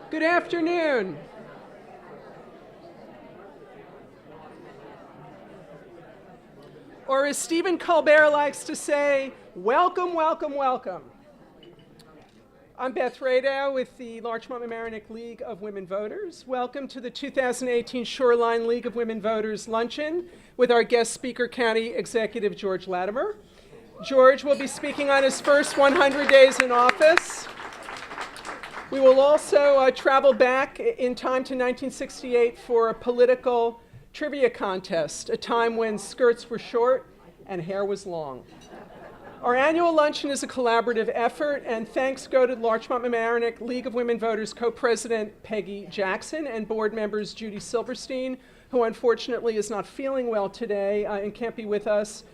Good afternoon. Or as Stephen Colbert likes to say, welcome, welcome, welcome. I'm Beth Radow with the Larchmont Mamaroneck League of Women Voters. Welcome to the 2018 Shoreline League of Women Voters Luncheon with our guest speaker, County Executive George Latimer. George will be speaking on his first 100 days in office. We will also travel back in time to 1968 for a political trivia contest, a time when skirts were short and hair was long. Our annual luncheon is a collaborative effort, and thanks go to Larchmont Mamaroneck League of Women Voters co-president Peggy Jackson and board members Judy Silverstein, who unfortunately is not feeling well today and can't be with us,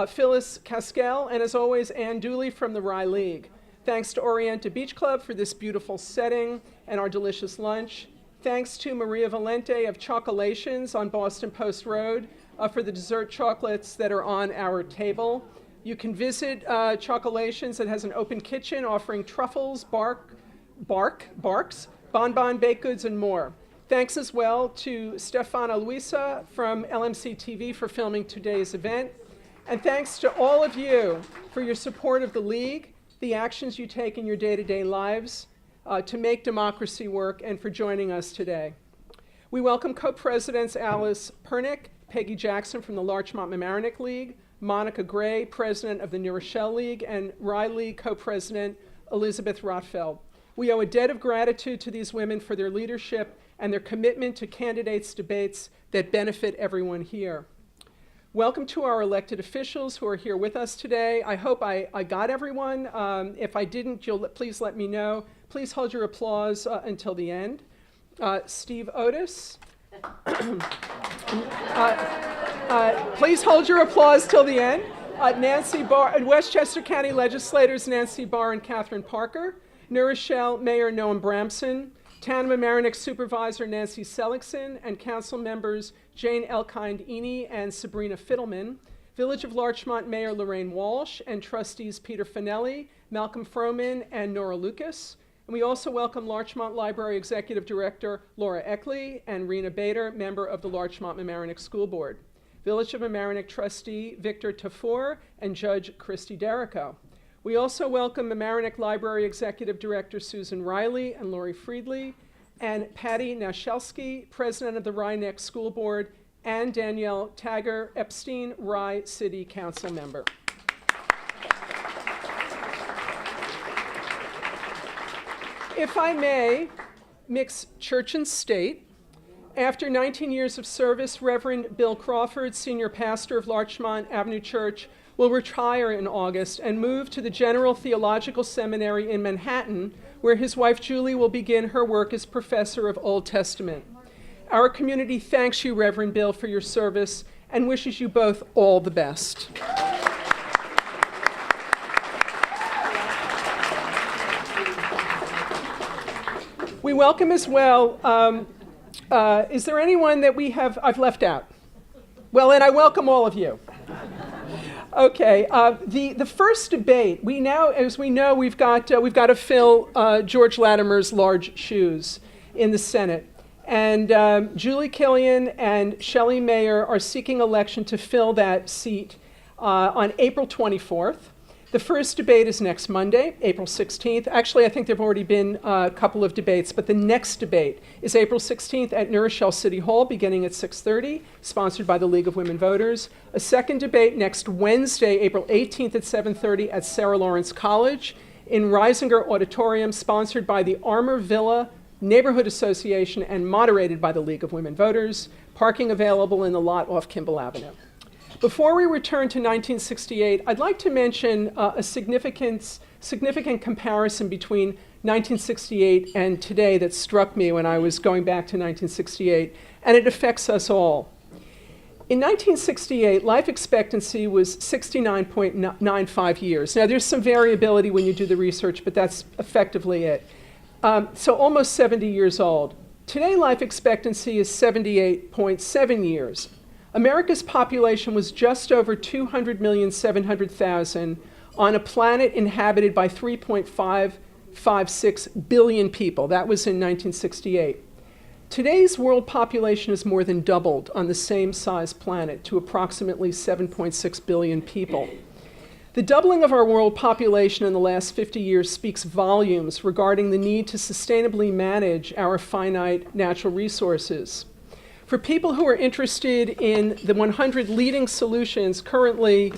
Phyllis Caskell, and as always, Ann Dooley from the Rye League. Thanks to Orienta Beach Club for this beautiful setting and our delicious lunch. Thanks to Maria Valente of Chocolations on Boston Post Road for the dessert chocolates that are on our table. You can visit Chocolations. It has an open kitchen offering truffles, barks, bonbon, baked goods, and more. Thanks as well to Stefana Luisa from LMC-TV for filming today's event. And thanks to all of you for your support of the League, the actions you take in your day-to-day lives to make democracy work, and for joining us today. We welcome co-presidents Alice Pernick, Peggy Jackson from the Larchmont Mamaroneck League, Monica Gray, president of the New Rochelle League, and Rye League co-president Elisabeth Rotfeld. We owe a debt of gratitude to these women for their leadership and their commitment to candidates' debates that benefit everyone here. Welcome to our elected officials who are here with us today. I hope I got everyone. If I didn't, please let me know. Please hold your applause until the end. Steve Otis. Please hold your applause till the end. Nancy Barr, Westchester County legislators Nancy Barr and Catherine Parker. New Rochelle Mayor Noam Bramson. Town of Mamaroneck Supervisor Nancy Seligson, and council members Jane Elkind-Eny and Sabrina Fiddleman, Village of Larchmont Mayor Lorraine Walsh, and trustees Peter Finelli, Malcolm Froman, and Nora Lucas. And we also welcome Larchmont Library Executive Director Laura Eckley and Rena Bader, member of the Larchmont Mamaroneck School Board, Village of Mamaroneck trustee Victor Tafour, and Judge Christy Derrico. We also welcome Mamaroneck Library Executive Director Susan Riley and Lori Friedley, and Patty Nashelsky, President of the Rye Neck School Board, and Danielle Tagger Epstein, Rye City Council Member. If I may mix church and state, after 19 years of service, Reverend Bill Crawford, senior pastor of Larchmont Avenue Church, will retire in August and move to the General Theological Seminary in Manhattan, where his wife Julie will begin her work as professor of Old Testament. Our community thanks you, Reverend Bill, for your service and wishes you both all the best. We welcome as well, is there anyone that I've left out? Well, and I welcome all of you. Okay, the first debate, as we know, we've got to fill George Latimer's large shoes in the Senate. And Julie Killian and Shelley Mayer are seeking election to fill that seat on April 24th. The first debate is next Monday, April 16th. Actually, I think there have already been a couple of debates, but the next debate is April 16th at New Rochelle City Hall, beginning at 6:30, sponsored by the League of Women Voters. A second debate next Wednesday, April 18th at 7:30 at Sarah Lawrence College in Reisinger Auditorium, sponsored by the Armour Villa Neighborhood Association and moderated by the League of Women Voters. Parking available in the lot off Kimball Avenue. Before we return to 1968, I'd like to mention a significant comparison between 1968 and today that struck me when I was going back to 1968, and it affects us all. In 1968, life expectancy was 69.95 years. Now, there's some variability when you do the research, but that's effectively it. So almost 70 years old. Today, life expectancy is 78.7 years. America's population was just over 200,700,000 on a planet inhabited by 3.5 1.56 billion people. That was in 1968. Today's world population has more than doubled on the same size planet to approximately 7.6 billion people. The doubling of our world population in the last 50 years speaks volumes regarding the need to sustainably manage our finite natural resources. For people who are interested in the 100 leading solutions currently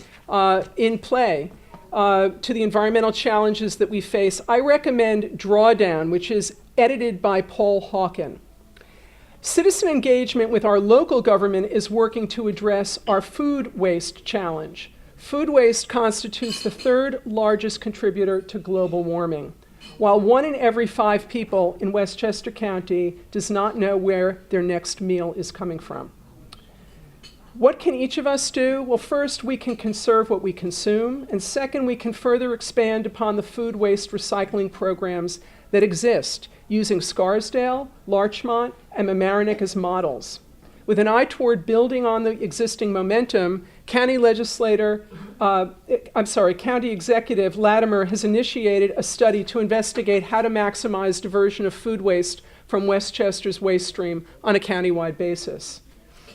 in play to the environmental challenges that we face, I recommend Drawdown, which is edited by Paul Hawken. Citizen engagement with our local government is working to address our food waste challenge. Food waste constitutes the third largest contributor to global warming, while 1 in every 5 people in Westchester County does not know where their next meal is coming from. What can each of us do? Well, first, we can conserve what we consume, and second, we can further expand upon the food waste recycling programs that exist, using Scarsdale, Larchmont, and Mamaroneck as models. With an eye toward building on the existing momentum, County Executive Latimer has initiated a study to investigate how to maximize diversion of food waste from Westchester's waste stream on a countywide basis.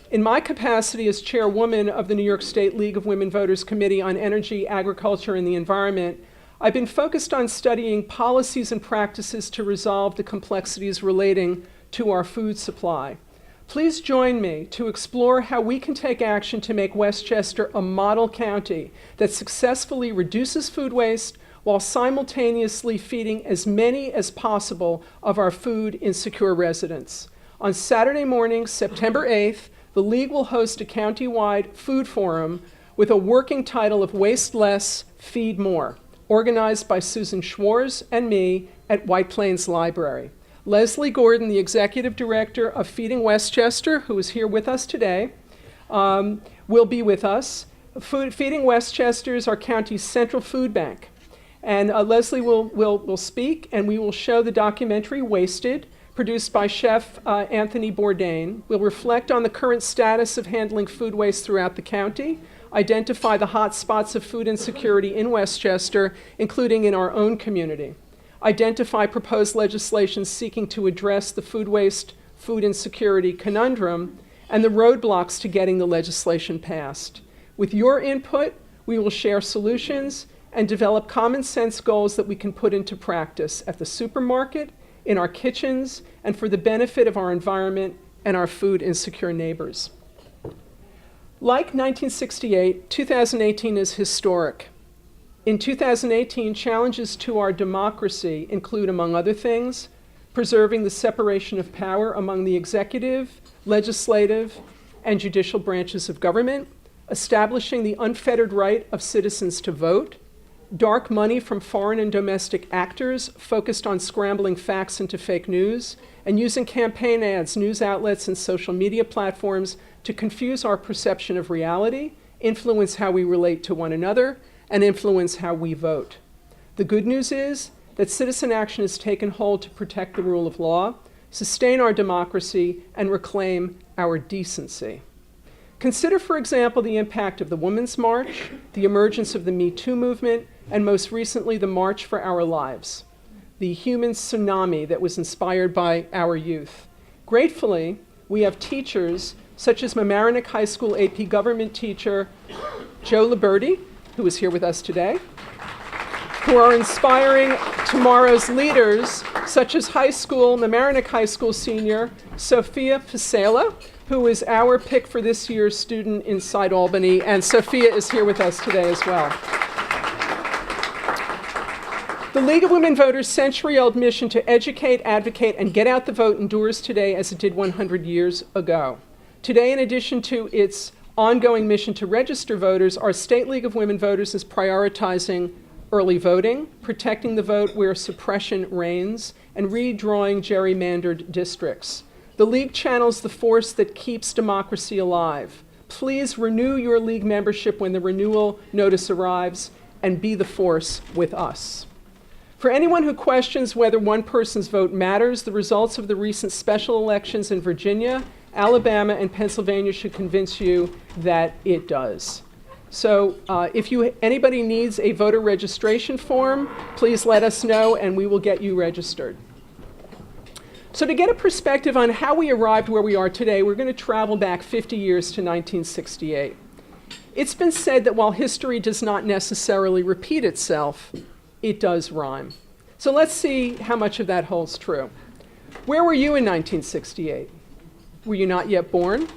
In my capacity as chairwoman of the New York State League of Women Voters Committee on Energy, Agriculture, and the Environment, I've been focused on studying policies and practices to resolve the complexities relating to our food supply. Please join me to explore how we can take action to make Westchester a model county that successfully reduces food waste while simultaneously feeding as many as possible of our food insecure residents. On Saturday morning, September 8th, the League will host a countywide food forum with a working title of Waste Less, Feed More, organized by Susan Schwarz and me at White Plains Library. Leslie Gordon, the executive director of Feeding Westchester, who is here with us today, will be with us. Feeding Westchester is our county's central food bank. And Leslie will speak, and we will show the documentary Wasted, produced by Chef Anthony Bourdain. We'll reflect on the current status of handling food waste throughout the county, identify the hot spots of food insecurity in Westchester, including in our own community, identify proposed legislation seeking to address the food waste, food insecurity conundrum, and the roadblocks to getting the legislation passed. With your input, we will share solutions and develop common sense goals that we can put into practice at the supermarket, in our kitchens, and for the benefit of our environment and our food insecure neighbors. Like 1968, 2018 is historic. In 2018, challenges to our democracy include, among other things, preserving the separation of power among the executive, legislative, and judicial branches of government, establishing the unfettered right of citizens to vote, dark money from foreign and domestic actors focused on scrambling facts into fake news, and using campaign ads, news outlets, and social media platforms to confuse our perception of reality, influence how we relate to one another, and influence how we vote. The good news is that citizen action has taken hold to protect the rule of law, sustain our democracy, and reclaim our decency. Consider, for example, the impact of the Women's March, the emergence of the Me Too movement, and most recently, the March for Our Lives, the human tsunami that was inspired by our youth. Gratefully, we have teachers such as Mamaroneck High School AP Government teacher Joe Liberti, who is here with us today, who are inspiring tomorrow's leaders, such as Mamaroneck High School senior Sophia Pasela, who is our pick for this year's student inside Albany, and Sophia is here with us today as well. The League of Women Voters' century-old mission to educate, advocate, and get out the vote endures today as it did 100 years ago. Today, in addition to its ongoing mission to register voters, our State League of Women Voters is prioritizing early voting, protecting the vote where suppression reigns, and redrawing gerrymandered districts. The League channels the force that keeps democracy alive. Please renew your League membership when the renewal notice arrives, and be the force with us. For anyone who questions whether one person's vote matters, the results of the recent special elections in Virginia, Alabama, and Pennsylvania should convince you that it does. So if anybody needs a voter registration form, please let us know and we will get you registered. So to get a perspective on how we arrived where we are today, we're going to travel back 50 years to 1968. It's been said that while history does not necessarily repeat itself, it does rhyme. So let's see how much of that holds true. Where were you in 1968? Were you not yet born?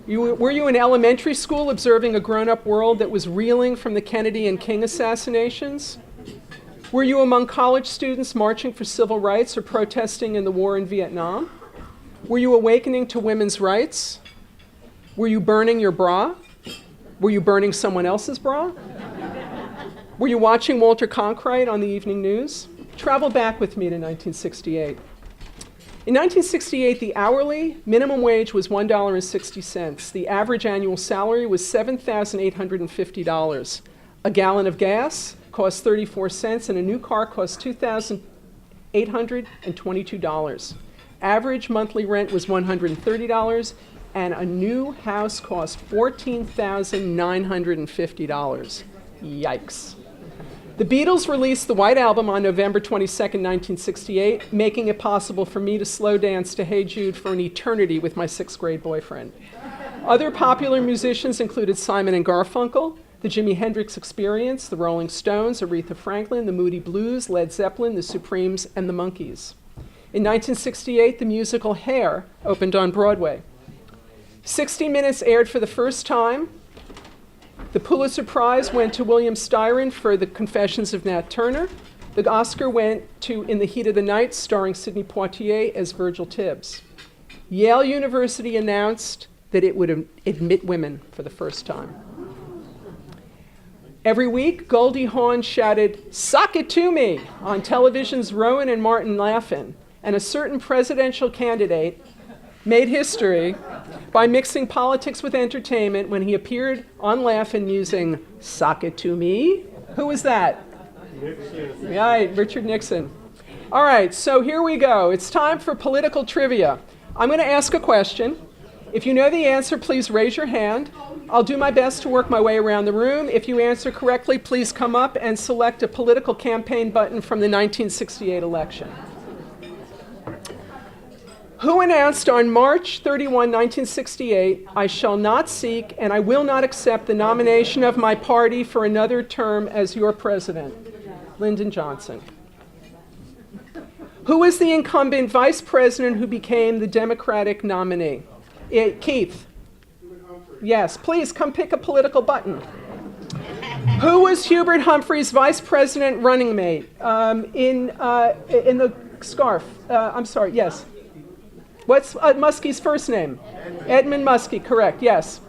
Were you in elementary school observing a grown-up world that was reeling from the Kennedy and King assassinations? Were you among college students marching for civil rights or protesting in the war in Vietnam? Were you awakening to women's rights? Were you burning your bra? Were you burning someone else's bra? Were you watching Walter Cronkite on the evening news? Travel back with me to 1968. In 1968, the hourly minimum wage was $1.60. The average annual salary was $7,850. A gallon of gas cost 34 cents, and a new car cost $2,822. Average monthly rent was $130, and a new house cost $14,950. Yikes. The Beatles released the White Album on November 22nd, 1968, making it possible for me to slow dance to Hey Jude for an eternity with my sixth grade boyfriend. Other popular musicians included Simon and Garfunkel, the Jimi Hendrix Experience, the Rolling Stones, Aretha Franklin, the Moody Blues, Led Zeppelin, the Supremes, and the Monkees. In 1968, the musical Hair opened on Broadway. 60 Minutes aired for the first time. The Pulitzer Prize went to William Styron for The Confessions of Nat Turner. The Oscar went to In the Heat of the Night, starring Sidney Poitier as Virgil Tibbs. Yale University announced that it would admit women for the first time. Every week, Goldie Hawn shouted, "Sock it to me," on television's Rowan and Martin Laugh-In, and a certain presidential candidate made history by mixing politics with entertainment when he appeared on Laugh-In musing, "Sock it to me." Who was that? Nixon. Right, Richard Nixon. All right, so here we go. It's time for political trivia. I'm going to ask a question. If you know the answer, please raise your hand. I'll do my best to work my way around the room. If you answer correctly, please come up and select a political campaign button from the 1968 election. Who announced on March 31, 1968, "I shall not seek and I will not accept the nomination of my party for another term as your president"? Lyndon Johnson. Who was the incumbent vice president who became the Democratic nominee? Keith. Yes, please come pick a political button. Who was Hubert Humphrey's vice president running mate in the scarf? I'm sorry, yes. What's Muskie's first name? Edmund Muskie, correct, yes.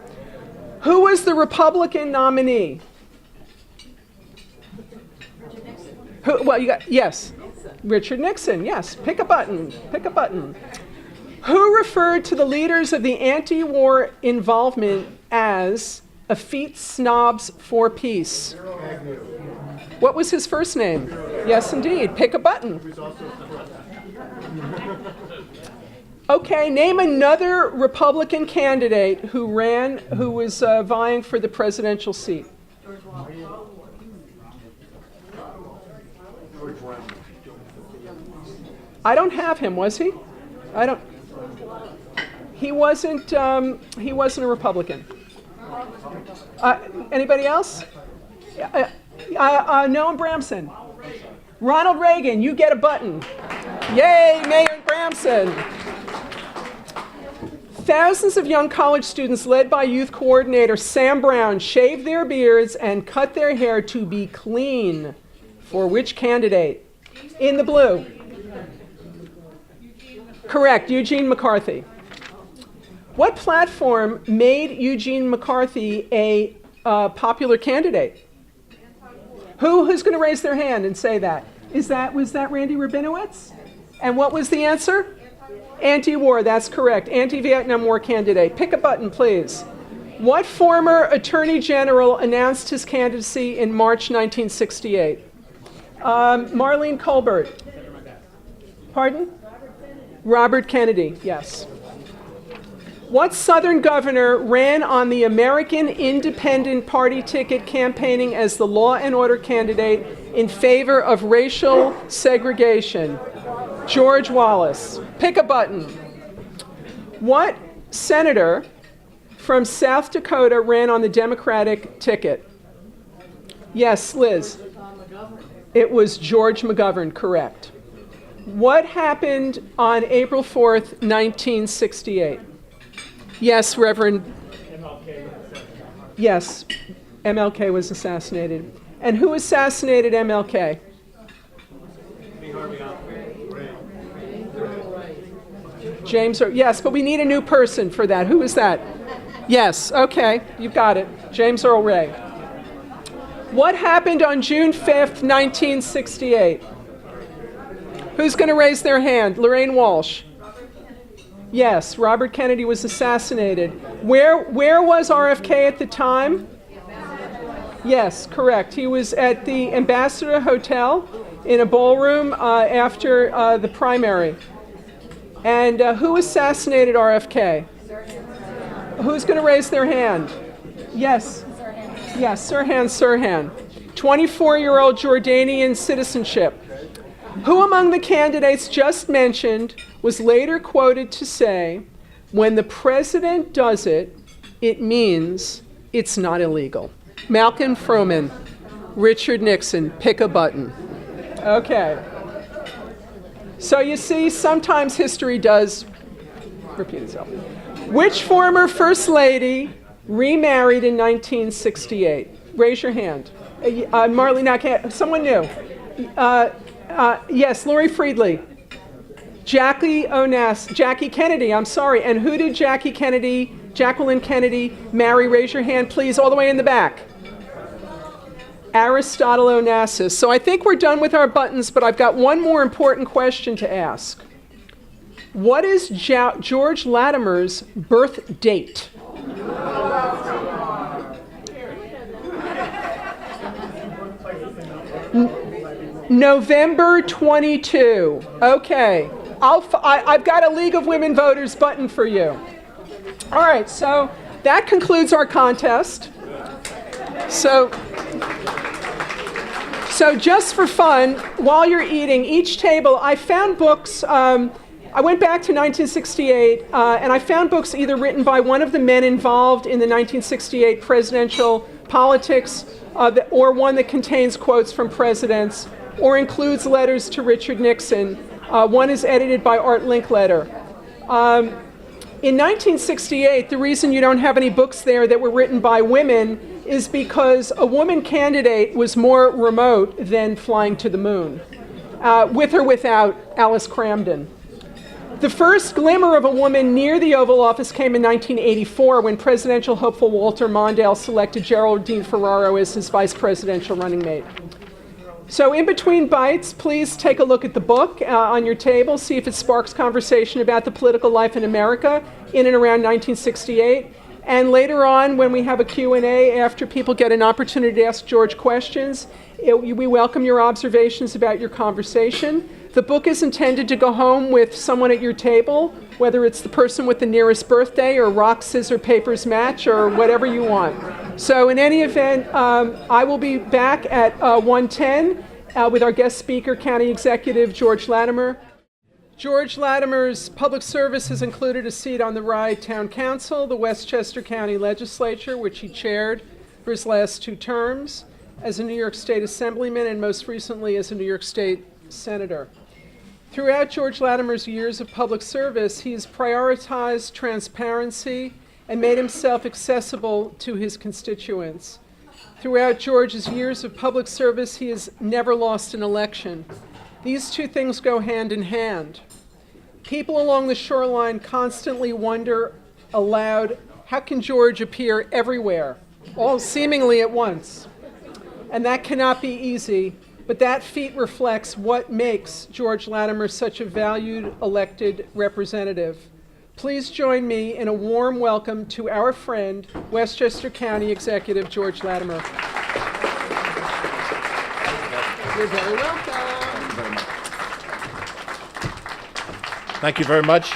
Who was the Republican nominee? Yes. Richard Nixon, yes. Pick a button, pick a button. Who referred to the leaders of the anti-war involvement as effete snobs for peace? What was his first name? Yes, indeed. Pick a button. Okay, name another Republican candidate who was vying for the presidential seat. I don't have him, was he? He wasn't a Republican. Anybody else? Noam Bramson. Ronald Reagan, you get a button. Yay, Mayor Bramson. Thousands of young college students led by youth coordinator Sam Brown shaved their beards and cut their hair to be clean. For which candidate? In the blue. Correct, Eugene McCarthy. What platform made Eugene McCarthy a popular candidate? Who's going to raise their hand and say that? Was that Randy Rabinowitz? And what was the answer? Anti-war, that's correct. Anti-Vietnam War candidate. Pick a button, please. What former Attorney General announced his candidacy in March 1968? Marlene Colbert. Pardon? Robert Kennedy, yes. What Southern governor ran on the American Independent Party ticket campaigning as the law and order candidate in favor of racial segregation? George Wallace. Pick a button. What senator from South Dakota ran on the Democratic ticket? Yes, Liz. It was George McGovern, correct. What happened on April 4th, 1968? Yes, Reverend. Yes, MLK was assassinated. And who assassinated MLK? James, yes, but we need a new person for that. Who is that? Yes, okay, you've got it. James Earl Ray. What happened on June 5th, 1968? Who's going to raise their hand? Lorraine Walsh. Yes, Robert Kennedy was assassinated. Where was RFK at the time? Yes, correct. He was at the Ambassador Hotel in a ballroom after the primary. And who assassinated RFK? Who's going to raise their hand? Yes. Yes, Sirhan. 24-year-old Jordanian citizenship. Who among the candidates just mentioned was later quoted to say, when the president does it, it means it's not illegal? Malcolm Froman, Richard Nixon, pick a button. Okay. So you see, sometimes history does repeat itself. Which former First Lady remarried in 1968? Raise your hand. Marlene, someone new. Yes, Lori Friedley. Jackie Kennedy, I'm sorry. And who did Jacqueline Kennedy marry? Raise your hand, please, all the way in the back. Aristotle Onassis. So I think we're done with our buttons, but I've got one more important question to ask. What is George Latimer's birth date? November 22. Okay. I've got a League of Women Voters button for you. All right, so that concludes our contest. So just for fun, while you're eating, each table, I found books. I went back to 1968, and I found books either written by one of the men involved in the 1968 presidential politics, or one that contains quotes from presidents, or includes letters to Richard Nixon. One is edited by Art Linkletter. In 1968, the reason you don't have any books there that were written by women is because a woman candidate was more remote than flying to the moon, with or without Alice Cramden. The first glimmer of a woman near the Oval Office came in 1984 when presidential hopeful Walter Mondale selected Geraldine Ferraro as his vice presidential running mate. So in between bites, please take a look at the book on your table, see if it sparks conversation about the political life in America in and around 1968. And later on, when we have a Q&A, after people get an opportunity to ask George questions, we welcome your observations about your conversation. The book is intended to go home with someone at your table, whether it's the person with the nearest birthday or rock, scissors, papers match, or whatever you want. So in any event, I will be back at 1:10 with our guest speaker, County Executive George Latimer. George Latimer's public service has included a seat on the Rye Town Council, the Westchester County Legislature, which he chaired for his last 2 terms, as a New York State Assemblyman, and most recently as a New York State Senator. Throughout George Latimer's years of public service, he has prioritized transparency and made himself accessible to his constituents. Throughout George's years of public service, he has never lost an election. These two things go hand in hand. People along the shoreline constantly wonder aloud, how can George appear everywhere, all seemingly at once? And that cannot be easy, but that feat reflects what makes George Latimer such a valued elected representative. Please join me in a warm welcome to our friend, Westchester County Executive George Latimer. You're very welcome. Thank you very much.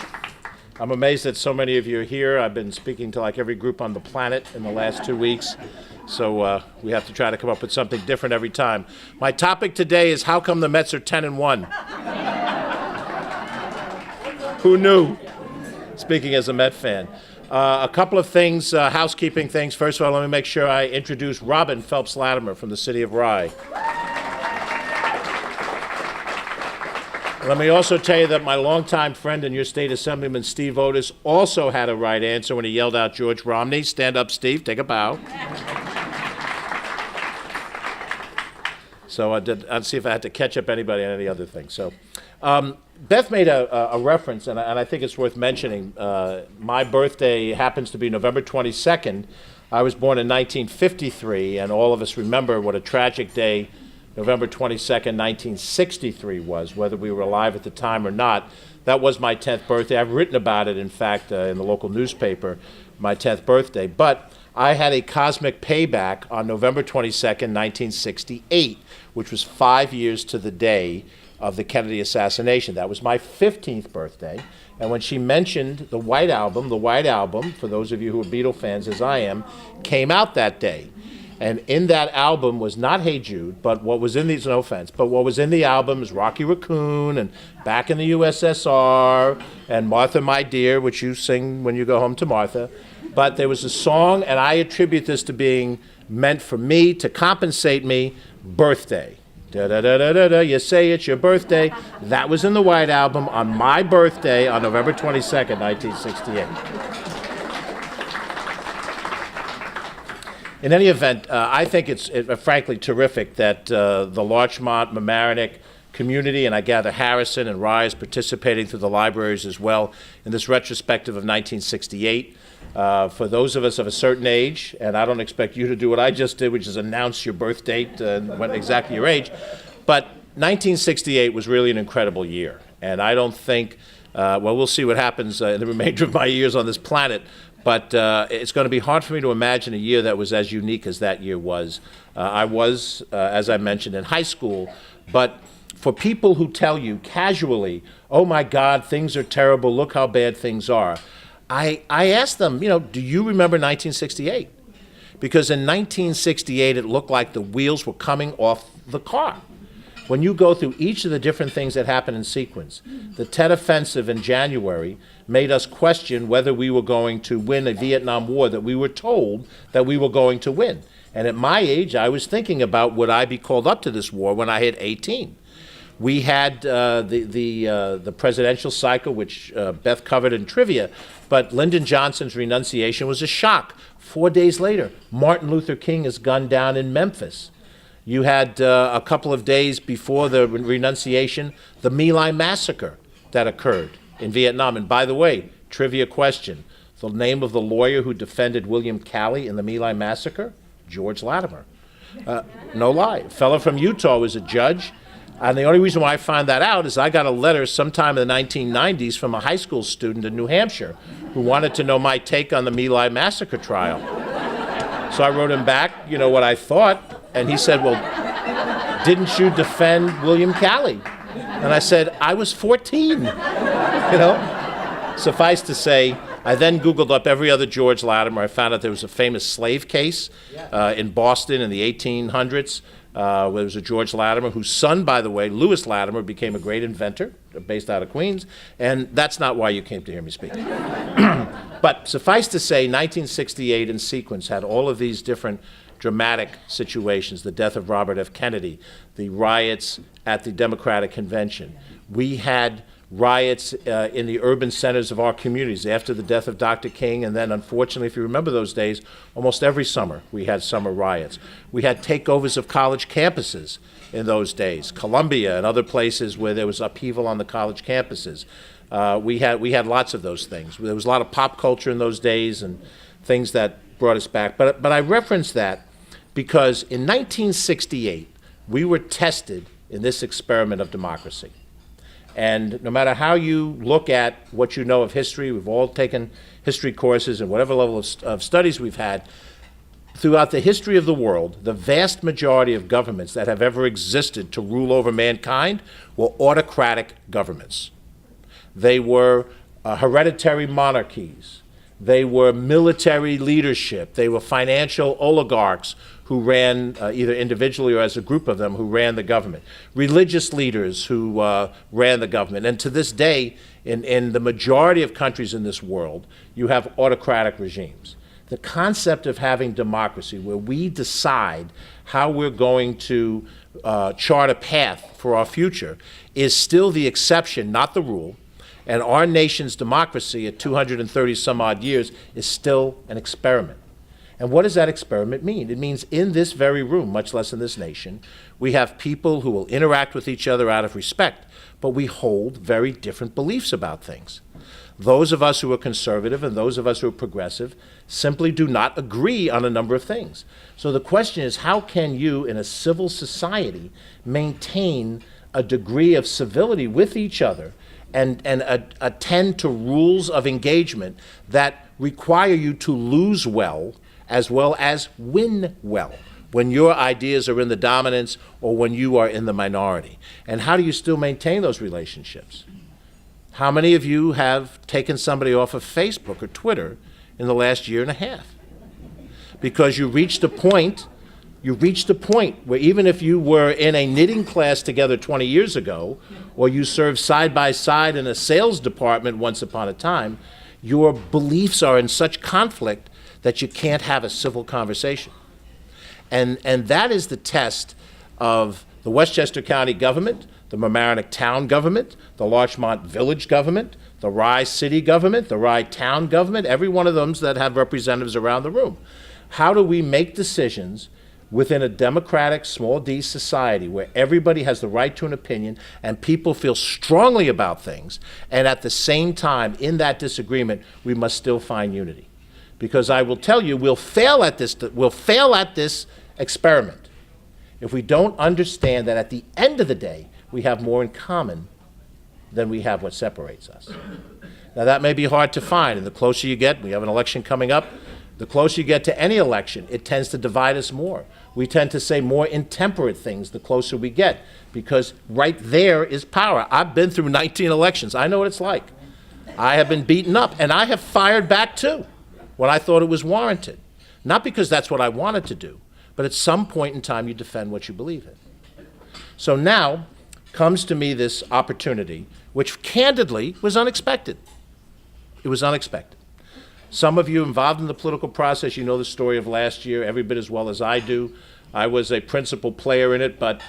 I'm amazed that so many of you are here. I've been speaking to like every group on the planet in the last 2 weeks, so we have to try to come up with something different every time. My topic today is how come the Mets are 10-1? Who knew? Speaking as a Met fan. A couple of things, housekeeping things. First of all, let me make sure I introduce Robin Phelps Latimer from the city of Rye. Let me also tell you that my longtime friend and your state assemblyman, Steve Otis, also had a right answer when he yelled out George Romney. Stand up, Steve. Take a bow. So I'd see if I had to catch up anybody on any other thing. So Beth made a reference, and I think it's worth mentioning. My birthday happens to be November 22nd. I was born in 1953, and all of us remember what a tragic day November 22nd, 1963 was, whether we were alive at the time or not. That was my 10th birthday. I've written about it, in fact, in the local newspaper, my 10th birthday. But I had a cosmic payback on November 22nd, 1968, which was 5 years to the day of the Kennedy assassination. That was my 15th birthday. And when she mentioned the White Album, for those of you who are Beatle fans as I am, came out that day. And in that album was not Hey Jude, but what was in these, no offense, but what was in the album is Rocky Raccoon and Back in the USSR and Martha My Dear, which you sing when you go home to Martha. But there was a song, and I attribute this to being meant for me, to compensate me, birthday. Da-da-da-da-da-da, you say it's your birthday. That was in the White Album on my birthday on November 22nd, 1968. In any event, I think it's frankly terrific that the Larchmont, Mamaroneck community, and I gather Harrison and Rye is participating through the libraries as well in this retrospective of 1968. For those of us of a certain age, and I don't expect you to do what I just did, which is announce your birth date and what exactly your age, but 1968 was really an incredible year. And I don't think, well, we'll see what happens in the remainder of my years on this planet, but it's going to be hard for me to imagine a year that was as unique as that year was. I was, as I mentioned, in high school, but for people who tell you casually, oh my God, things are terrible, look how bad things are, I asked them, do you remember 1968? Because in 1968, it looked like the wheels were coming off the car. When you go through each of the different things that happened in sequence, the Tet Offensive in January made us question whether we were going to win a Vietnam War that we were told that we were going to win. And at my age, I was thinking about would I be called up to this war when I hit 18. We had the presidential cycle, which Beth covered in trivia, but Lyndon Johnson's renunciation was a shock. 4 days later, Martin Luther King is gunned down in Memphis. You had a couple of days before the renunciation, the My Lai massacre that occurred in Vietnam. And by the way, trivia question, the name of the lawyer who defended William Calley in the My Lai massacre? George Latimer. No lie. A fellow from Utah was a judge. And the only reason why I find that out is I got a letter sometime in the 1990s from a high school student in New Hampshire who wanted to know my take on the My Lai massacre trial. So I wrote him back, what I thought, and he said, well, didn't you defend William Calley? And I said, I was 14, Suffice to say, I then Googled up every other George Latimer. I found out there was a famous slave case in Boston in the 1800s. Where there was a George Latimer, whose son, by the way, Louis Latimer, became a great inventor based out of Queens, and that's not why you came to hear me speak. But suffice to say, 1968 in sequence had all of these different dramatic situations, the death of Robert F. Kennedy, the riots at the Democratic Convention. We had riots in the urban centers of our communities after the death of Dr. King, and then unfortunately, if you remember those days, almost every summer we had summer riots. We had takeovers of college campuses in those days, Columbia and other places where there was upheaval on the college campuses. We had lots of those things. There was a lot of pop culture in those days and things that brought us back. But I reference that because in 1968, we were tested in this experiment of democracy. And no matter how you look at what you know of history, we've all taken history courses and whatever level of studies we've had, throughout the history of the world, the vast majority of governments that have ever existed to rule over mankind were autocratic governments. They were hereditary monarchies. They were military leadership. They were financial oligarchs who ran, either individually or as a group of them, who ran the government. Religious leaders who ran the government. And to this day, in the majority of countries in this world, you have autocratic regimes. The concept of having democracy, where we decide how we're going to chart a path for our future, is still the exception, not the rule. And our nation's democracy at 230 some odd years is still an experiment. And what does that experiment mean? It means in this very room, much less in this nation, we have people who will interact with each other out of respect, but we hold very different beliefs about things. Those of us who are conservative and those of us who are progressive simply do not agree on a number of things. So the question is, how can you, in a civil society, maintain a degree of civility with each other and attend to rules of engagement that require you to lose well as win well when your ideas are in the dominance or when you are in the minority? And how do you still maintain those relationships? How many of you have taken somebody off of Facebook or Twitter in the last year and a half? Because you reached a point where even if you were in a knitting class together 20 years ago, or you served side by side in a sales department once upon a time, your beliefs are in such conflict that you can't have a civil conversation. And that is the test of the Westchester County government, the Mamaroneck town government, the Larchmont village government, the Rye city government, the Rye town government, every one of them that have representatives around the room. How do we make decisions within a democratic, small d society where everybody has the right to an opinion and people feel strongly about things, and at the same time, in that disagreement, we must still find unity? Because I will tell you, we'll fail at this experiment if we don't understand that at the end of the day, we have more in common than we have what separates us. Now that may be hard to find, and the closer you get, we have an election coming up, the closer you get to any election, it tends to divide us more. We tend to say more intemperate things the closer we get, because right there is power. I've been through 19 elections. I know what it's like. I have been beaten up, and I have fired back too when I thought it was warranted. Not because that's what I wanted to do, but at some point in time you defend what you believe in. So now comes to me this opportunity, which candidly was unexpected. It was unexpected. Some of you involved in the political process, you know the story of last year every bit as well as I do. I was a principal player in it, but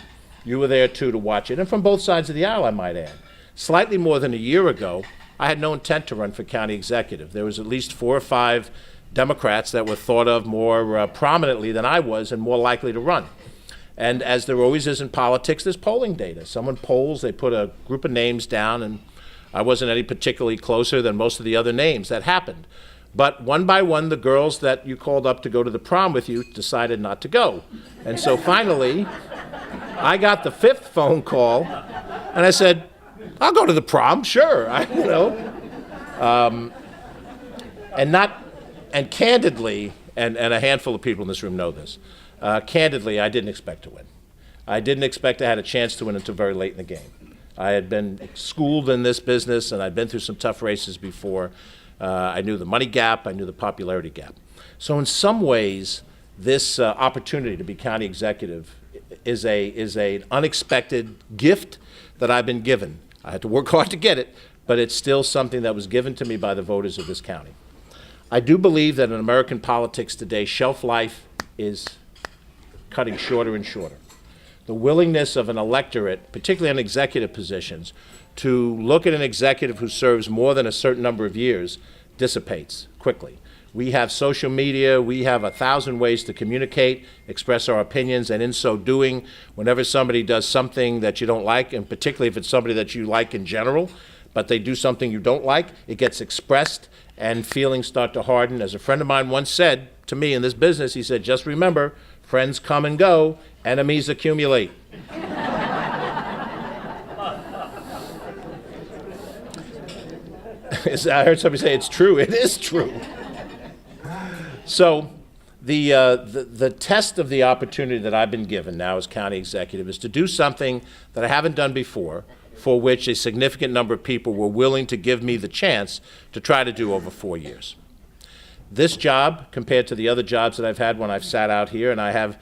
you were there too to watch it, and from both sides of the aisle, I might add. Slightly more than a year ago, I had no intent to run for county executive. There was at least 4 or 5 Democrats that were thought of more prominently than I was and more likely to run. And as there always is in politics, there's polling data. Someone polls, they put a group of names down, and I wasn't any particularly closer than most of the other names that happened. But one by one, the girls that you called up to go to the prom with you decided not to go. And so finally, I got the 5th phone call, and I said, I'll go to the prom, sure, And candidly, and a handful of people in this room know this, candidly, I didn't expect to win. I didn't expect I had a chance to win until very late in the game. I had been schooled in this business, and I'd been through some tough races before. I knew the money gap, I knew the popularity gap. So in some ways, this opportunity to be county executive is an unexpected gift that I've been given. I had to work hard to get it, but it's still something that was given to me by the voters of this county. I do believe that in American politics today, shelf life is cutting shorter and shorter. The willingness of an electorate, particularly on executive positions, to look at an executive who serves more than a certain number of years dissipates quickly. We have social media, we have 1,000 ways to communicate, express our opinions, and in so doing, whenever somebody does something that you don't like, and particularly if it's somebody that you like in general, but they do something you don't like, it gets expressed and feelings start to harden. As a friend of mine once said to me in this business, he said, just remember, friends come and go, enemies accumulate. I heard somebody say it's true. It is true. So the test of the opportunity that I've been given now as county executive is to do something that I haven't done before for which a significant number of people were willing to give me the chance to try to do over 4 years. This job, compared to the other jobs that I've had when I've sat out here, and I have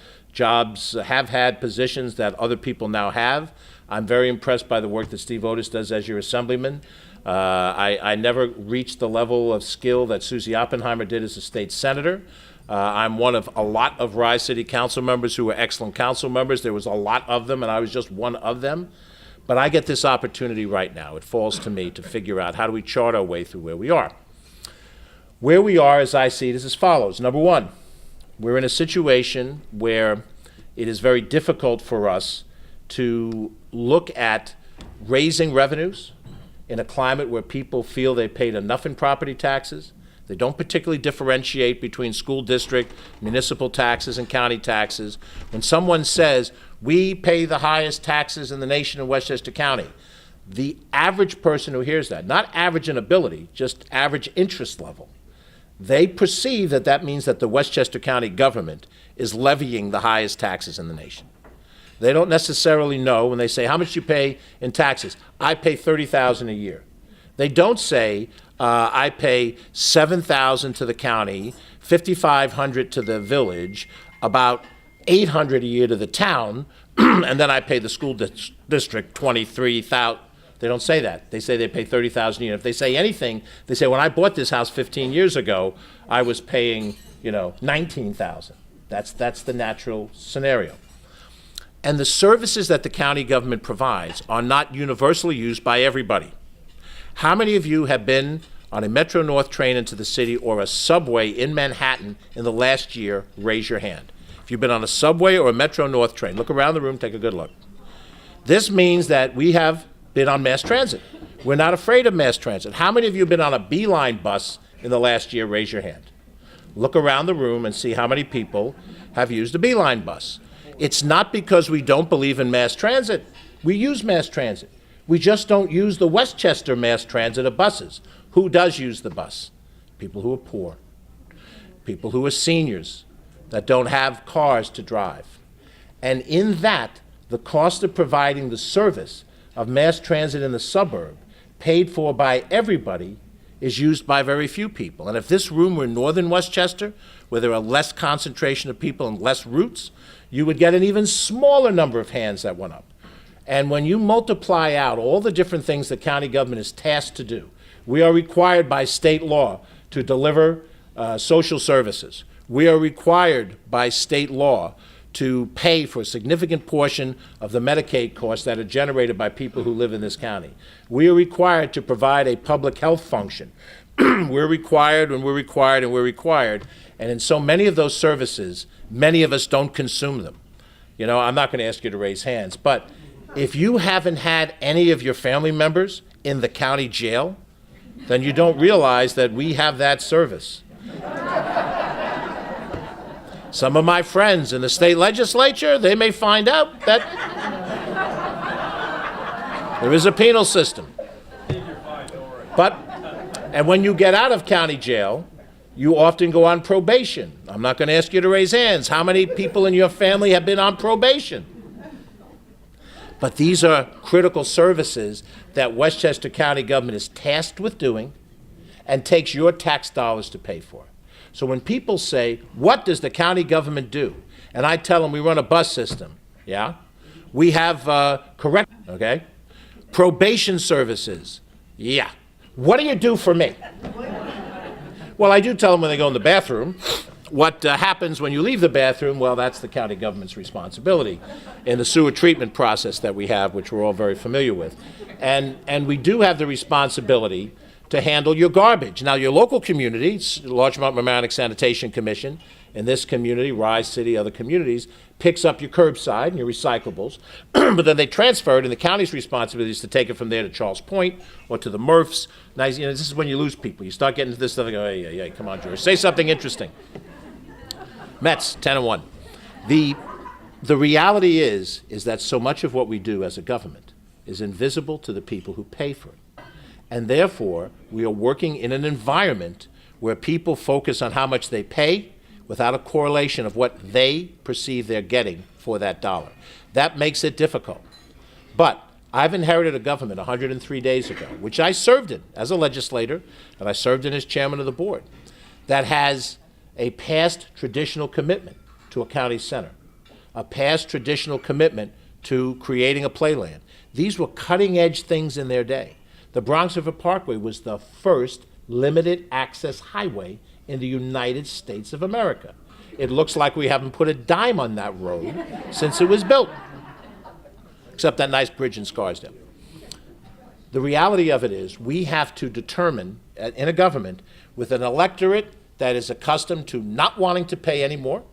had positions that other people now have, I'm very impressed by the work that Steve Otis does as your assemblyman. I never reached the level of skill that Susie Oppenheimer did as a state senator. I'm one of a lot of Rise City Council members who were excellent council members. There was a lot of them, and I was just one of them. But I get this opportunity right now. It falls to me to figure out how do we chart our way through where we are. Where we are, as I see it, is as follows. Number one, we're in a situation where it is very difficult for us to look at raising revenues in a climate where people feel they paid enough in property taxes. They don't particularly differentiate between school district, municipal taxes, and county taxes. When someone says, we pay the highest taxes in the nation in Westchester County, the average person who hears that, not average in ability, just average interest level, they perceive that that means that the Westchester County government is levying the highest taxes in the nation. They don't necessarily know when they say, how much do you pay in taxes? I pay $30,000 a year. They don't say, I pay $7,000 to the county, $5,500 to the village, about $800 a year to the town, and then I pay the school district $23,000. They don't say that. They say they pay $30,000 a year. If they say anything, they say, when I bought this house 15 years ago, I was paying, $19,000. That's the natural scenario. And the services that the county government provides are not universally used by everybody. How many of you have been on a Metro-North train into the city or a subway in Manhattan in the last year? Raise your hand. If you've been on a subway or a Metro-North train, look around the room, take a good look. This means that we have been on mass transit. We're not afraid of mass transit. How many of you have been on a Beeline bus in the last year? Raise your hand. Look around the room and see how many people have used a Beeline bus. It's not because we don't believe in mass transit. We use mass transit. We just don't use the Westchester mass transit of buses. Who does use the bus? People who are poor, people who are seniors that don't have cars to drive. And in that, the cost of providing the service of mass transit in the suburb, paid for by everybody, is used by very few people. And if this room were in northern Westchester, where there are less concentration of people and less routes, you would get an even smaller number of hands that went up. And when you multiply out all the different things the county government is tasked to do, we are required by state law to deliver social services. We are required by state law to pay for a significant portion of the Medicaid costs that are generated by people who live in this county. We are required to provide a public health function. We're required, and we're required, and we're required. And in so many of those services, many of us don't consume them. I'm not going to ask you to raise hands, but if you haven't had any of your family members in the county jail, then you don't realize that we have that service. Some of my friends in the state legislature, they may find out that there is a penal system. And when you get out of county jail, you often go on probation. I'm not going to ask you to raise hands. How many people in your family have been on probation? But these are critical services that Westchester County government is tasked with doing and takes your tax dollars to pay for. So when people say, what does the county government do? And I tell them we run a bus system, yeah? We have okay? Probation services, yeah. What do you do for me? Well, I do tell them when they go in the bathroom. What happens when you leave the bathroom? Well, that's the county government's responsibility in the sewer treatment process that we have, which we're all very familiar with. And we do have the responsibility to handle your garbage. Now, your local community, Larchmont Mamaroneck Sanitation Commission, in this community, Rise City, other communities, picks up your curbside and your recyclables, but then they transfer it, and the county's responsibility is to take it from there to Charles Point or to the Murphs. Now, this is when you lose people. You start getting to this stuff and go, hey, come on, George, say something interesting. Mets, 10-1. The reality is that so much of what we do as a government is invisible to the people who pay for it. And therefore, we are working in an environment where people focus on how much they pay without a correlation of what they perceive they're getting for that dollar. That makes it difficult. But I've inherited a government 103 days ago, which I served in as a legislator, and I served in as chairman of the board, that has a past traditional commitment to a county center, a past traditional commitment to creating a playland. These were cutting-edge things in their day. The Bronx River Parkway was the first limited access highway in the United States of America. It looks like we haven't put a dime on that road since it was built, except that nice bridge in Scarsdale. The reality of it is we have to determine in a government with an electorate that is accustomed to not wanting to pay anymore,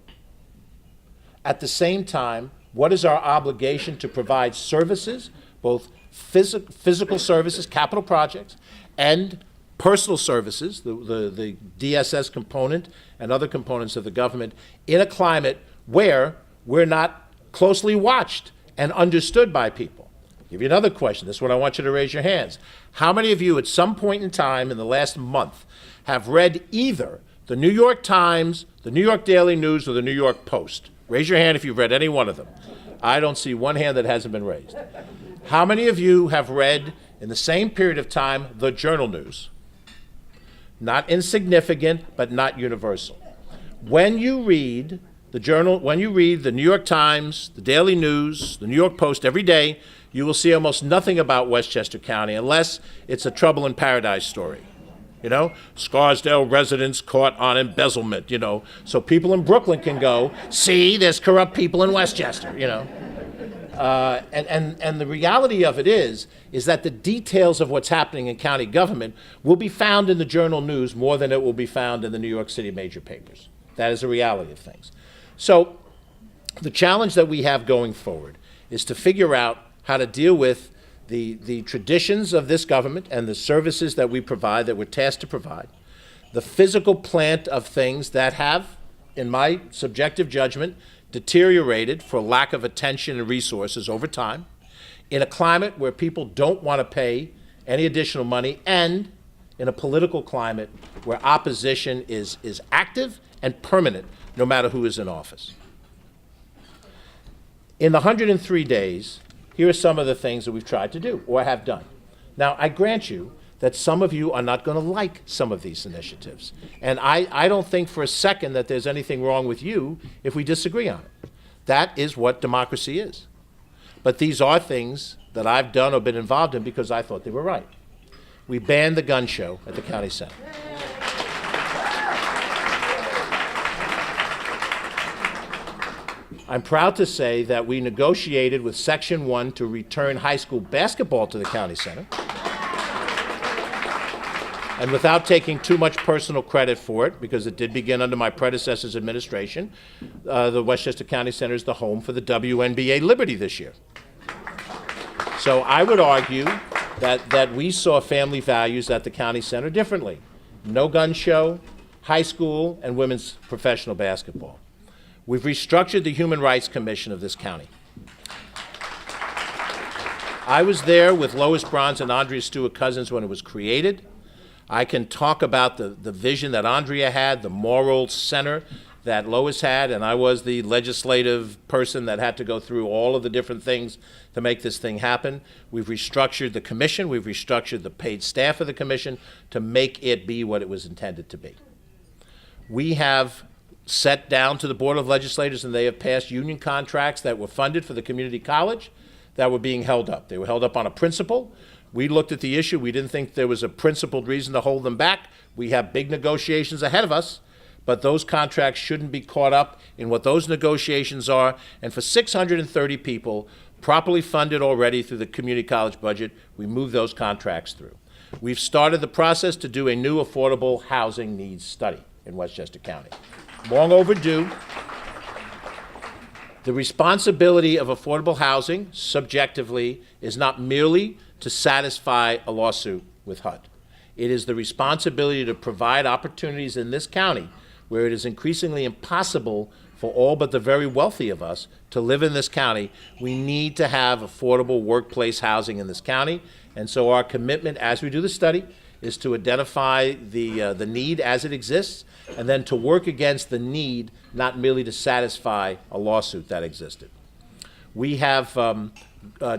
at the same time, what is our obligation to provide services, both physical services, capital projects, and personal services, the DSS component and other components of the government, in a climate where we're not closely watched and understood by people. I'll give you another question. This is what I want you to raise your hands. How many of you at some point in time in the last month have read either the New York Times, the New York Daily News, or the New York Post? Raise your hand if you've read any one of them. I don't see one hand that hasn't been raised. How many of you have read, in the same period of time, the Journal News? Not insignificant, but not universal. When you read the Journal, when you read the New York Times, the Daily News, the New York Post every day, you will see almost nothing about Westchester County unless it's a Trouble in Paradise story. You know, Scarsdale residents caught on embezzlement, you know, so people in Brooklyn can go, see, there's corrupt people in Westchester, you know. And the reality of it is that the details of what's happening in county government will be found in the Journal News more than it will be found in the New York City major papers. That is the reality of things. So the challenge that we have going forward is to figure out how to deal with the traditions of this government and the services that we provide, that we're tasked to provide, the physical plant of things that have, in my subjective judgment, deteriorated for lack of attention and resources over time, in a climate where people don't want to pay any additional money, and in a political climate where opposition is active and permanent, no matter who is in office. In the 103 days, here are some of the things that we've tried to do or have done. Now, I grant you that some of you are not going to like some of these initiatives. And I don't think for a second that there's anything wrong with you if we disagree on it. That is what democracy is. But these are things that I've done or been involved in because I thought they were right. We banned the gun show at the county center. I'm proud to say that we negotiated with Section 1 to return high school basketball to the county center. And without taking too much personal credit for it, because it did begin under my predecessor's administration, the Westchester County Center is the home for the WNBA Liberty this year. So I would argue that we saw family values at the county center differently. No gun show, high school, and women's professional basketball. We've restructured the Human Rights Commission of this county. I was there with Lois Bronze and Andrea Stewart-Cousins when it was created. I can talk about the vision that Andrea had, the moral center that Lois had, and I was the legislative person that had to go through all of the different things to make this thing happen. We've restructured the commission. We've restructured the paid staff of the commission to make it be what it was intended to be. We have set down to the Board of Legislators, and they have passed union contracts that were funded for the community college that were being held up. They were held up on a principle. We looked at the issue. We didn't think there was a principled reason to hold them back. We have big negotiations ahead of us, but those contracts shouldn't be caught up in what those negotiations are. And for 630 people, properly funded already through the community college budget, we moved those contracts through. We've started the process to do a new affordable housing needs study in Westchester County. Long overdue. The responsibility of affordable housing, subjectively, is not merely to satisfy a lawsuit with HUD. It is the responsibility to provide opportunities in this county where it is increasingly impossible for all but the very wealthy of us to live in this county. We need to have affordable workplace housing in this county, and so our commitment as we do the study is to identify the need as it exists, and then to work against the need, not merely to satisfy a lawsuit that existed. We have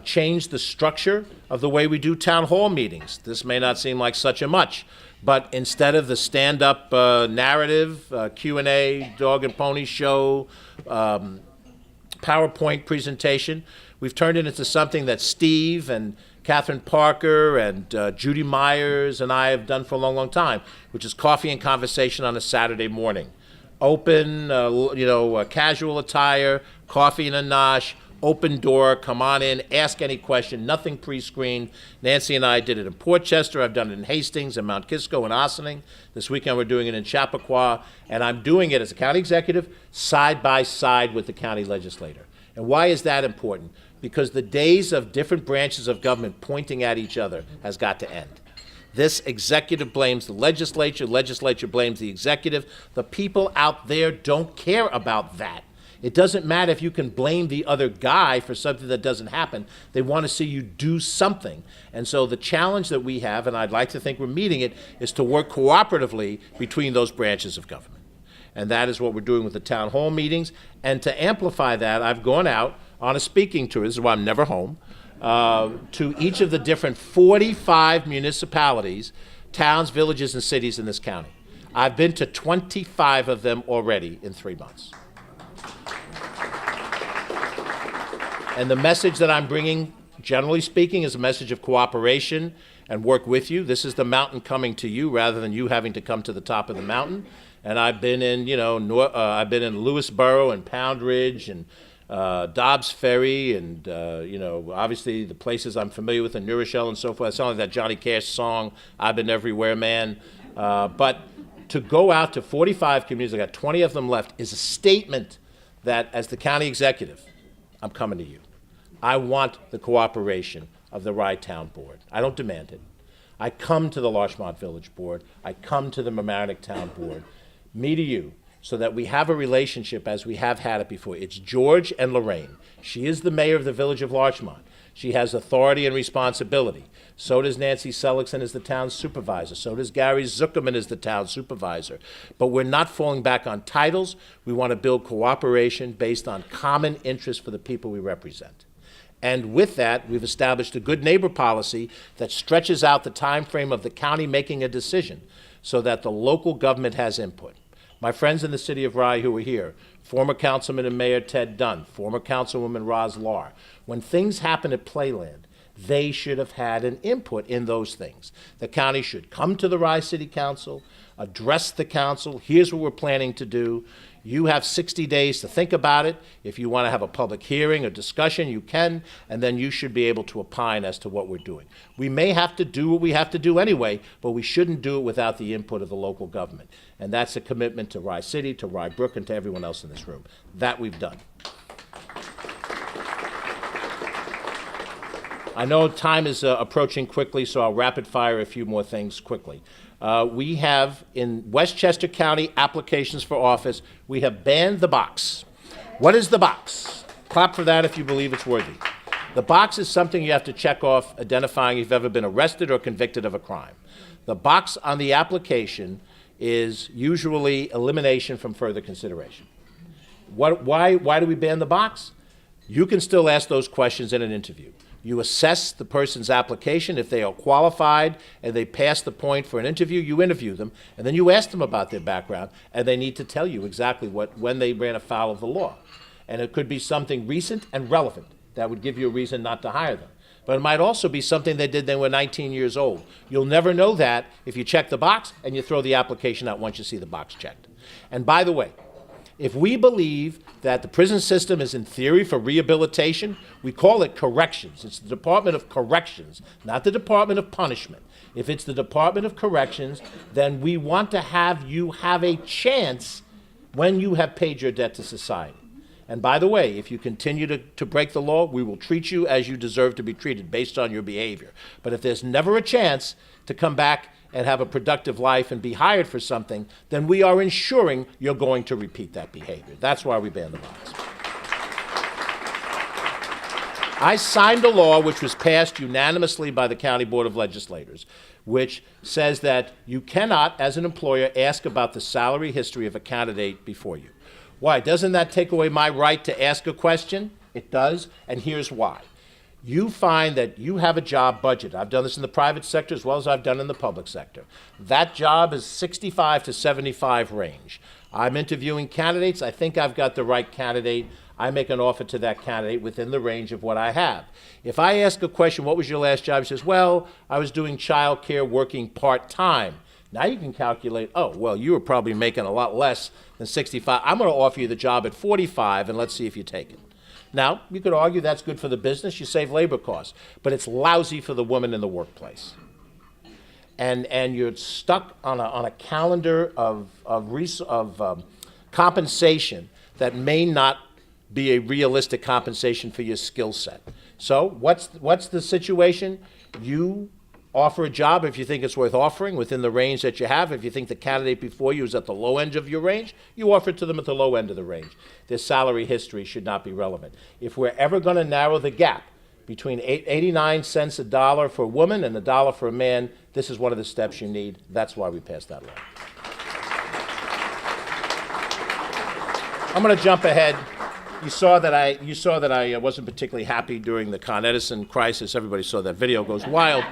changed the structure of the way we do town hall meetings. This may not seem like such a much, but instead of the stand-up narrative, Q&A, dog and pony show, PowerPoint presentation, we've turned it into something that Steve and Catherine Parker and Judy Myers and I have done for a long, long time, which is coffee and conversation on a Saturday morning. Open, casual attire, coffee and a nosh, open door, come on in, ask any question, nothing pre-screened. Nancy and I did it in Portchester. I've done it in Hastings and Mount Kisco and Ossining. This weekend we're doing it in Chappaqua, and I'm doing it as a county executive side by side with the county legislator. And why is that important? Because the days of different branches of government pointing at each other has got to end. This executive blames the legislature blames the executive. The people out there don't care about that. It doesn't matter if you can blame the other guy for something that doesn't happen. They want to see you do something. And so the challenge that we have, and I'd like to think we're meeting it, is to work cooperatively between those branches of government. And that is what we're doing with the town hall meetings. And to amplify that, I've gone out on a speaking tour, this is why I'm never home, to each of the different 45 municipalities, towns, villages, and cities in this county. I've been to 25 of them already in 3 months. And the message that I'm bringing, generally speaking, is a message of cooperation and work with you. This is the mountain coming to you rather than you having to come to the top of the mountain. And I've been in, I've been in Lewisboro and Pound Ridge and Dobbs Ferry and, obviously the places I'm familiar with in New Rochelle and so forth. It's like that Johnny Cash song, I've Been Everywhere, Man. But to go out to 45 communities, I got 20 of them left, is a statement that as the county executive, I'm coming to you. I want the cooperation of the Rye Town Board. I don't demand it. I come to the Larchmont Village Board. I come to the Mamaroneck Town Board. Me to you, so that we have a relationship as we have had it before. It's George and Lorraine. She is the mayor of the village of Larchmont. She has authority and responsibility. So does Nancy Seligson as the town supervisor. So does Gary Zuckerman as the town supervisor. But we're not falling back on titles. We want to build cooperation based on common interests for the people we represent. And with that, we've established a good neighbor policy that stretches out the time frame of the county making a decision so that the local government has input. My friends in the city of Rye who are here, former Councilman and Mayor Ted Dunn, former Councilwoman Roz Lahr, when things happen at Playland, they should have had an input in those things. The county should come to the Rye City Council, address the council, here's what we're planning to do. You have 60 days to think about it. If you want to have a public hearing or discussion, you can, and then you should be able to opine as to what we're doing. We may have to do what we have to do anyway, but we shouldn't do it without the input of the local government. And that's a commitment to Rye City, to Rye Brook, and to everyone else in this room. That we've done. I know time is approaching quickly, so I'll rapid fire a few more things quickly. We have, in Westchester County applications for office, we have banned the box. What is the box? Clap for that if you believe it's worthy. The box is something you have to check off identifying if you've ever been arrested or convicted of a crime. The box on the application is usually elimination from further consideration. Why do we ban the box? You can still ask those questions in an interview. You assess the person's application. If they are qualified and they pass the point for an interview, you interview them, and then you ask them about their background, and they need to tell you exactly when they ran afoul of the law. And it could be something recent and relevant that would give you a reason not to hire them. But it might also be something they did when they were 19 years old. You'll never know that if you check the box and you throw the application out once you see the box checked. And by the way, if we believe that the prison system is in theory for rehabilitation, we call it corrections. It's the Department of Corrections, not the Department of Punishment. If it's the Department of Corrections, then we want to have you have a chance when you have paid your debt to society. And by the way, if you continue to break the law, we will treat you as you deserve to be treated based on your behavior. But if there's never a chance to come back and have a productive life and be hired for something, then we are ensuring you're going to repeat that behavior. That's why we ban the box. I signed a law which was passed unanimously by the County Board of Legislators, which says that you cannot, as an employer, ask about the salary history of a candidate before you. Why? Doesn't that take away my right to ask a question? It does, and here's why. you find that you have a job budget. I've done this in the private sector as well as I've done in the public sector. That job is 65 to 75 range. I'm interviewing candidates. I think I've got the right candidate. I make an offer to that candidate within the range of what I have. If I ask a question, what was your last job? He says, well, I was doing childcare, working part-time. Now you can calculate, oh, well, you were probably making a lot less than 65. I'm going to offer you the job at 45, and let's see if you take it. Now, you could argue that's good for the business. You save labor costs. But it's lousy for the woman in the workplace. And you're stuck on a calendar of compensation that may not be a realistic compensation for your skill set. So what's the situation? You offer a job if you think it's worth offering within the range that you have. If you think the candidate before you is at the low end of your range, you offer it to them at the low end of the range. Their salary history should not be relevant. If we're ever going to narrow the gap between 89 cents a dollar for a woman and $1 for a man, this is one of the steps you need. That's why we passed that law. I'm going to jump ahead. You saw that I wasn't particularly happy during the Con Edison crisis. Everybody saw that video. It goes wild.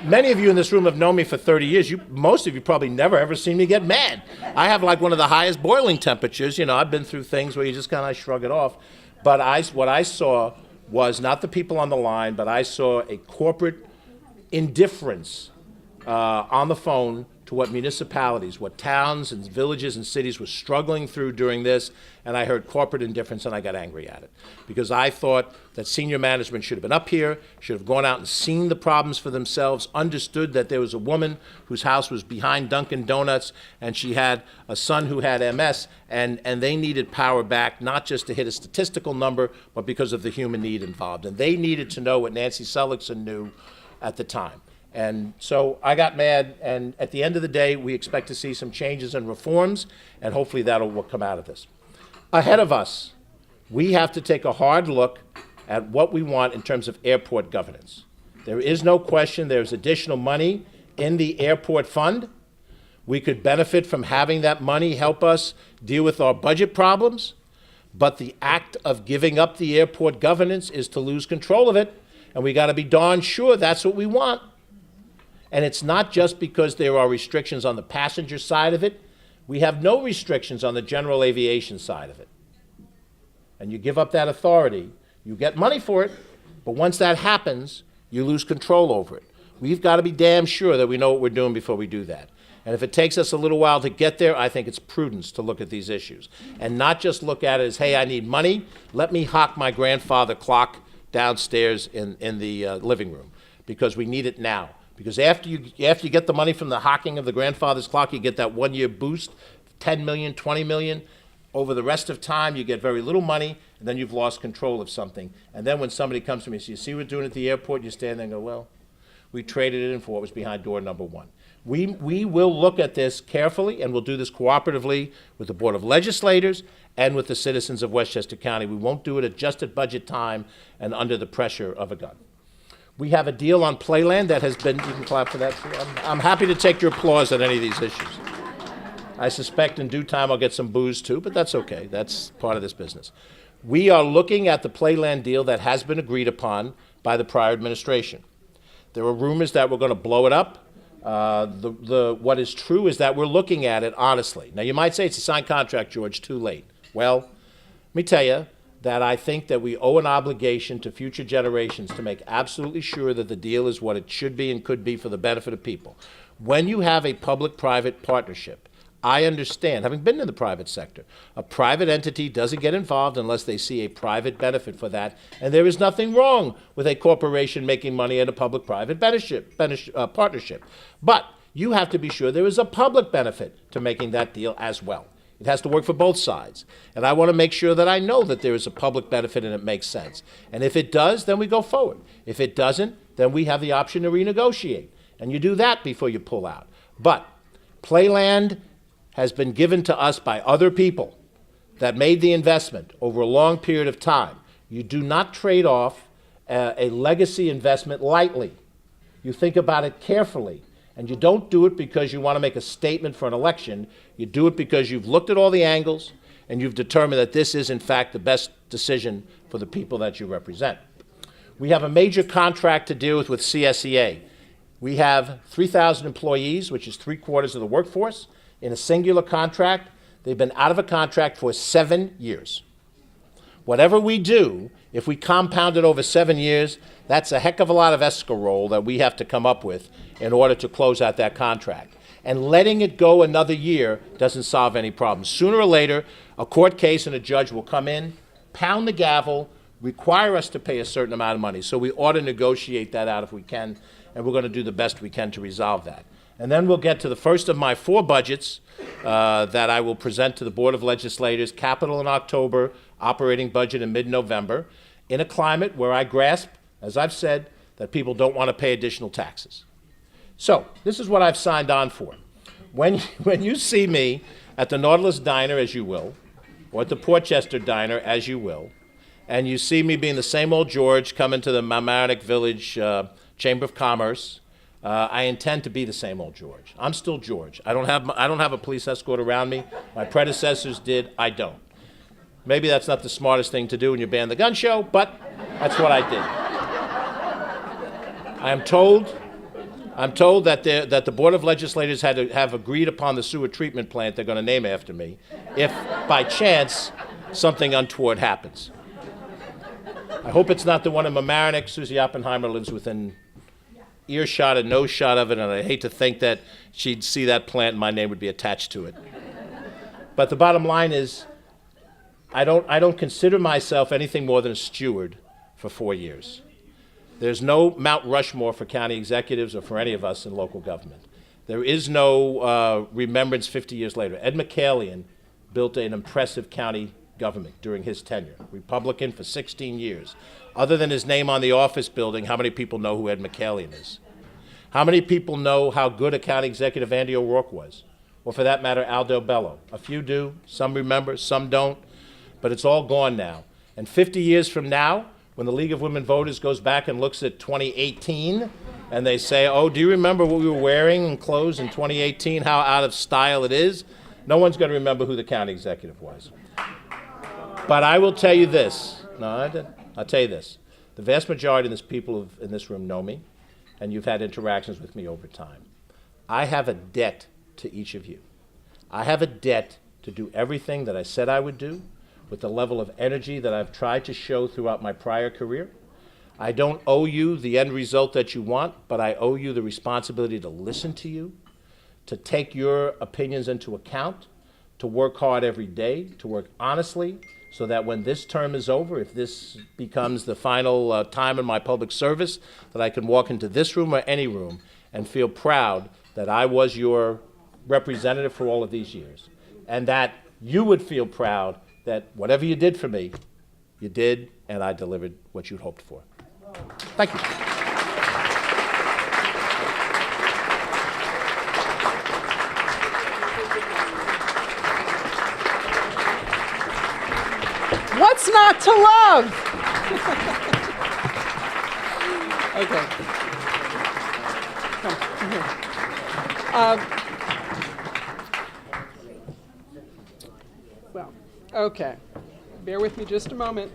Many of you in this room have known me for 30 years. Most of you probably never ever seen me get mad. I have like one of the highest boiling temperatures. You know, I've been through things where you just kind of shrug it off. But what I saw was not the people on the line, but I saw a corporate indifference on the phone to what municipalities, what towns and villages and cities were struggling through during this, and I heard corporate indifference and I got angry at it. Because I thought that senior management should have been up here, should have gone out and seen the problems for themselves, understood that there was a woman whose house was behind Dunkin' Donuts and she had a son who had MS, and they needed power back, not just to hit a statistical number, but because of the human need involved. And they needed to know what Nancy Seligson knew at the time. And so I got mad, and at the end of the day, we expect to see some changes and reforms, and hopefully that'll come out of this. Ahead of us, we have to take a hard look at what we want in terms of airport governance. There is no question there's additional money in the airport fund. We could benefit from having that money help us deal with our budget problems, but the act of giving up the airport governance is to lose control of it, and we got to be darn sure that's what we want. And it's not just because there are restrictions on the passenger side of it. We have no restrictions on the general aviation side of it. And you give up that authority, you get money for it, but once that happens, you lose control over it. We've got to be damn sure that we know what we're doing before we do that. And if it takes us a little while to get there, I think it's prudence to look at these issues. And not just look at it as, hey, I need money, let me hock my grandfather clock downstairs in the living room, because we need it now. Because after you get the money from the hocking of the grandfather's clock, you get that 1 year boost, 10 million, 20 million. Over the rest of time, you get very little money, and then you've lost control of something. And then when somebody comes to me and says, you see what we're doing at the airport, you stand there and go, well, we traded it in for what was behind door number one. We will look at this carefully, and we'll do this cooperatively with the Board of Legislators and with the citizens of Westchester County. We won't do it just at budget time and under the pressure of a gun. We have a deal on Playland that has been, you can clap for that too. I'm happy to take your applause on any of these issues. I suspect in due time I'll get some boos too, but that's okay. That's part of this business. We are looking at the Playland deal that has been agreed upon by the prior administration. There are rumors that we're going to blow it up. What is true is that we're looking at it honestly. Now you might say it's a signed contract, George, too late. Well, let me tell you that I think that we owe an obligation to future generations to make absolutely sure that the deal is what it should be and could be for the benefit of people. When you have a public-private partnership, I understand, having been in the private sector, a private entity doesn't get involved unless they see a private benefit for that, and there is nothing wrong with a corporation making money at a public-private partnership. But you have to be sure there is a public benefit to making that deal as well. It has to work for both sides. And I want to make sure that I know that there is a public benefit and it makes sense. And if it does, then we go forward. If it doesn't, then we have the option to renegotiate. And you do that before you pull out. But Playland has been given to us by other people that made the investment over a long period of time. You do not trade off a legacy investment lightly. You think about it carefully. And you don't do it because you want to make a statement for an election. You do it because you've looked at all the angles and you've determined that this is, in fact, the best decision for the people that you represent. We have a major contract to deal with CSEA. We have 3,000 employees, which is 3/4 of the workforce, in a singular contract. They've been out of a contract for 7 years. Whatever we do, if we compound it over 7 years, that's a heck of a lot of escarole that we have to come up with in order to close out that contract. And letting it go another year doesn't solve any problems. Sooner or later, a court case and a judge will come in, pound the gavel, require us to pay a certain amount of money. So we ought to negotiate that out if we can, and we're going to do the best we can to resolve that. And then we'll get to the first of my 4 budgets that I will present to the Board of Legislators, capital in October, operating budget in mid-November, in a climate where I grasp, as I've said, that people don't want to pay additional taxes. So this is what I've signed on for. When you see me at the Nautilus Diner, as you will, or at the Portchester Diner, as you will, and you see me being the same old George coming to the Mamaroneck Village Chamber of Commerce, I intend to be the same old George. I'm still George. I don't have a police escort around me. My predecessors did. I don't. Maybe that's not the smartest thing to do when you ban the gun show, but that's what I did. I'm told that the Board of Legislators have agreed upon the sewer treatment plant they're going to name after me if, by chance, something untoward happens. I hope it's not the one in Mamaroneck. Susie Oppenheimer lives within earshot and nose shot of it, and I hate to think that she'd see that plant and my name would be attached to it. But the bottom line is, I don't consider myself anything more than a steward for 4 years. There's no Mount Rushmore for county executives or for any of us in local government. There is no remembrance 50 years later. Ed McCallion built an impressive county government during his tenure, Republican for 16 years. Other than his name on the office building, how many people know who Ed McCallion is? How many people know how good a county executive Andy O'Rourke was? Or for that matter, Aldo Bello? A few do, some remember, some don't, but it's all gone now. And 50 years from now, when the League of Women Voters goes back and looks at 2018, and they say, oh, do you remember what we were wearing in clothes in 2018, how out of style it is? No one's going to remember who the county executive was. But I will tell you this. I'll tell you this. The vast majority of these people in this room know me, and you've had interactions with me over time. I have a debt to each of you. I have a debt to do everything that I said I would do with the level of energy that I've tried to show throughout my prior career. I don't owe you the end result that you want, but I owe you the responsibility to listen to you, to take your opinions into account, to work hard every day, to work honestly, so that when this term is over, if this becomes the final time in my public service, that I can walk into this room or any room and feel proud that I was your representative for all of these years, and that you would feel proud that whatever you did for me, you did, and I delivered what you'd hoped for. Thank you. What's not to love? Okay. Come here. Well, okay. Bear with me just a moment.